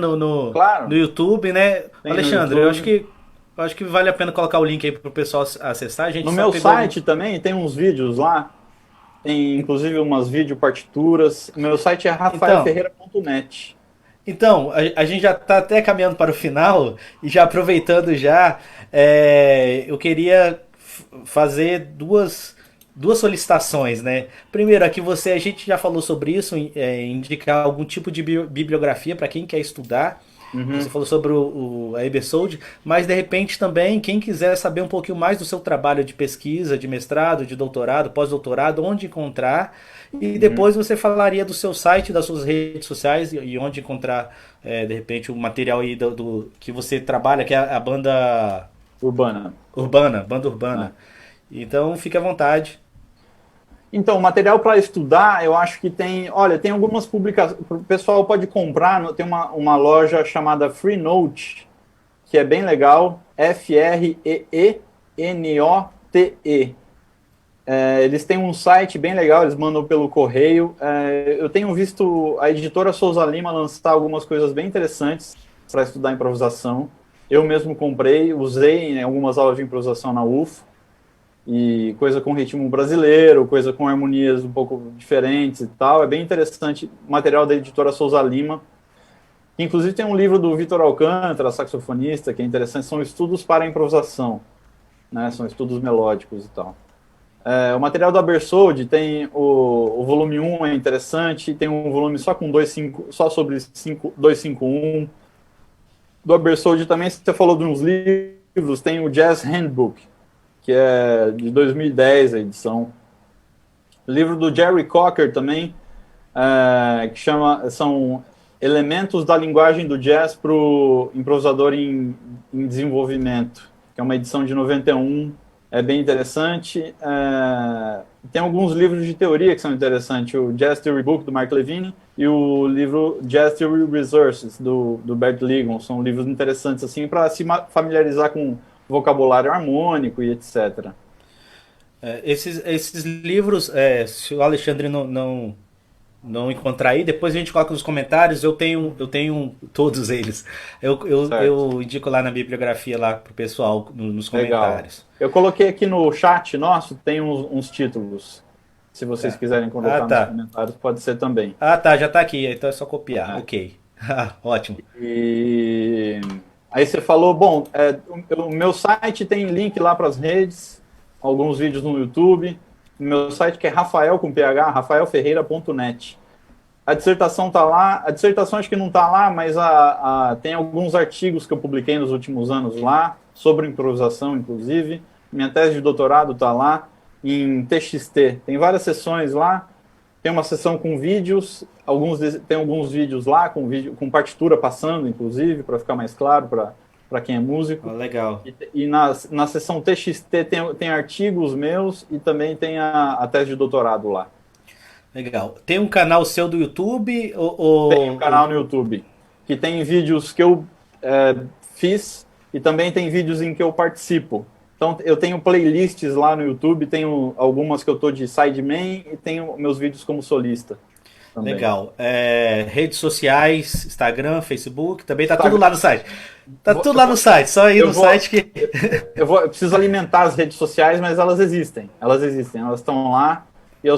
C: claro.
B: no YouTube, né?
C: Tem
B: Alexandre,
C: no YouTube.
B: eu acho que vale a pena colocar o link aí pro pessoal acessar. A gente
C: no meu site também tem uns vídeos lá, tem inclusive umas videopartituras. O meu site é rafaelferreira.net.
B: Então, a gente já está até caminhando para o final e já aproveitando eu queria fazer duas duas solicitações, né? Primeiro, aqui a gente já falou sobre isso, indicar algum tipo de bibliografia para quem quer estudar. Você
C: Uhum.
B: falou sobre a Ebersold, mas de repente também, quem quiser saber um pouquinho mais do seu trabalho de pesquisa, de mestrado, de doutorado, pós-doutorado, onde encontrar. E
C: Uhum.
B: depois você falaria do seu site, das suas redes sociais e onde encontrar, de repente, o material aí que você trabalha, que é a banda
C: Urbana.
B: urbana, banda urbana.
C: É.
B: Então, fique à vontade.
C: Então, material para estudar, eu acho que tem. Olha, tem algumas publicações. O pessoal pode comprar, tem uma loja chamada Freenote, que é bem legal. Freenote. Eles têm um site bem legal, eles mandam pelo correio. Eu tenho visto a editora Souza Lima lançar algumas coisas bem interessantes para estudar improvisação. Eu mesmo comprei, usei em algumas aulas de improvisação na UF. E coisa com ritmo brasileiro, coisa com harmonias um pouco diferentes e tal. É bem interessante. Material da editora Souza Lima. Inclusive tem um livro do Vitor Alcântara, saxofonista, que é interessante. São estudos para a improvisação, né? São estudos melódicos e tal. O material da Bersold tem o volume 1 é interessante, tem um volume só com 2.5, só sobre 251. Do Abersold também, você falou de uns livros, tem o Jazz Handbook, que é de 2010 a edição. O livro do Jerry Cocker também, que são Elementos da Linguagem do Jazz para o Improvisador em Desenvolvimento, que é uma edição de 91, é bem interessante. Tem alguns livros de teoria que são interessantes, o Jazz Theory Book, do Mark Levine, e o livro Jazz Theory Resources, do Bert Ligon. São livros interessantes assim para se familiarizar com vocabulário harmônico e etc.
B: Esses livros, se o Alexandre não encontrar aí, depois a gente coloca nos comentários. Eu tenho todos eles.
C: Certo.
B: Eu indico lá na bibliografia lá pro pessoal nos
C: Legal.
B: comentários.
C: Eu coloquei aqui no chat nosso, tem uns títulos. Se vocês
B: Tá.
C: quiserem
B: Ah,
C: colocar nos
B: tá.
C: comentários, pode ser também.
B: Ah, tá, já tá aqui, então é só copiar.
C: É.
B: Ok. Ótimo.
C: E aí você falou, bom, o meu site tem link lá para as redes, alguns vídeos no YouTube. O meu site que é Rafael com PH, rafaelferreira.net. A dissertação está lá, a dissertação acho que não está lá, mas tem alguns artigos que eu publiquei nos últimos anos lá, sobre improvisação, inclusive. Minha tese de doutorado está lá, em TXT. Tem várias sessões lá, tem uma sessão com vídeos, tem alguns vídeos lá, com partitura passando, inclusive, para ficar mais claro para quem é músico.
B: Legal.
C: E na sessão TXT tem artigos meus e também tem a tese de doutorado lá.
B: Legal. Tem um canal seu do YouTube?
C: Tem um canal no YouTube que tem vídeos que eu fiz e também tem vídeos em que eu participo. Então eu tenho playlists lá no YouTube, tenho algumas que eu tô de sideman e tenho meus vídeos como solista também.
B: Legal. Redes sociais, Instagram, Facebook, também tá tudo lá no site. Tá tudo lá no site, só ir no site que.
C: Eu preciso alimentar as redes sociais, mas elas existem. Elas estão lá. E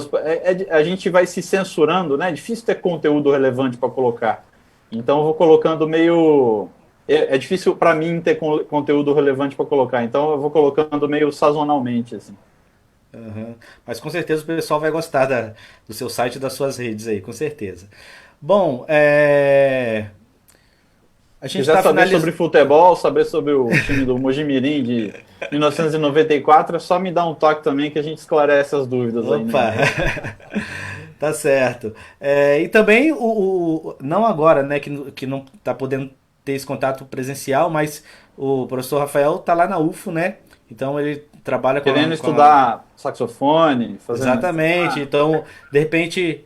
C: a gente vai se censurando, né? É difícil ter conteúdo relevante para colocar. Então eu vou colocando meio. É difícil para mim ter conteúdo relevante para colocar. Então eu vou colocando meio sazonalmente, assim.
B: Uhum. Mas com certeza o pessoal vai gostar do seu site e das suas redes aí, com certeza. Bom, a
C: Se
B: gente
C: quiser
B: está
C: saber
B: finalizando.
C: sobre futebol, saber sobre o time do Mojimirim de 1994, é só me dar um toque também que a gente esclarece as dúvidas aí,
B: Opa!
C: né?
B: Tá certo. E também não agora, né, que não tá podendo ter esse contato presencial, mas o professor Rafael tá lá na UFO, né? Então ele trabalha
C: Querendo
B: com
C: estudar saxofone, fazendo
B: Exatamente. Então, de repente,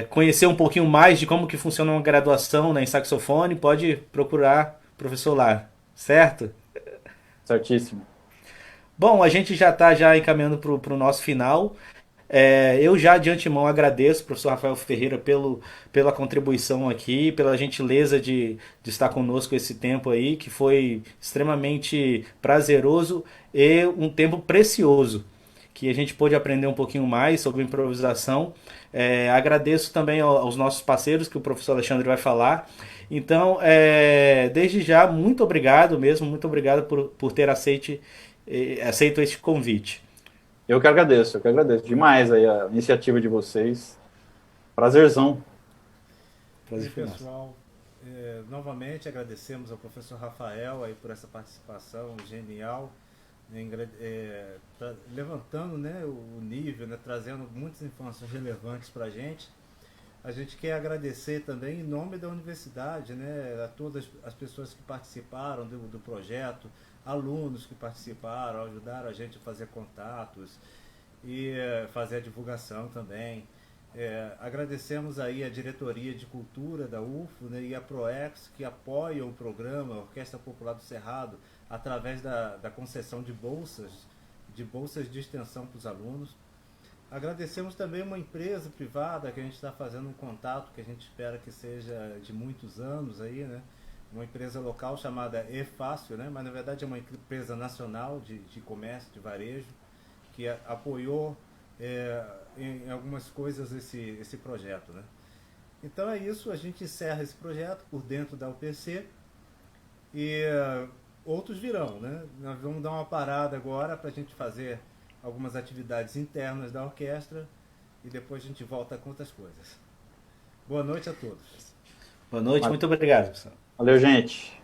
B: conhecer um pouquinho mais de como que funciona uma graduação, né, em saxofone, pode procurar o professor lá, certo?
C: certíssimo.
B: Bom, a gente já está já encaminhando para o nosso final. Eu já de antemão agradeço, professor Rafael Ferreira, pela contribuição aqui, pela gentileza de estar conosco esse tempo aí, que foi extremamente prazeroso e um tempo precioso, que a gente pôde aprender um pouquinho mais sobre improvisação. Agradeço também aos nossos parceiros, que o professor Alexandre vai falar. Então, desde já, muito obrigado mesmo, muito obrigado por ter aceito este convite.
C: Eu que agradeço demais aí a iniciativa de vocês. Prazerzão.
A: E
B: Prazer foi nosso.
A: pessoal, novamente agradecemos ao professor Rafael aí por essa participação genial, levantando, né, o nível, né, trazendo muitas informações relevantes para a gente. A gente quer agradecer também em nome da universidade, né, a todas as pessoas que participaram do projeto, alunos que participaram, ajudaram a gente a fazer contatos e fazer a divulgação também. Agradecemos aí a Diretoria de Cultura da UFO, né, e a PROEX, que apoiam o programa Orquestra Popular do Cerrado através da concessão de bolsas de extensão para os alunos. Agradecemos também uma empresa privada que a gente está fazendo um contato que a gente espera que seja de muitos anos aí, né? Uma empresa local chamada eFácil, né? Mas na verdade é uma empresa nacional de comércio, de varejo, que apoiou em algumas coisas esse projeto, né? Então é isso, a gente encerra esse projeto por dentro da UPC e outros virão, né? Nós vamos dar uma parada agora para a gente fazer algumas atividades internas da orquestra e depois a gente volta com outras coisas. Boa noite a todos.
B: Boa noite, muito obrigado, pessoal.
C: Valeu, gente.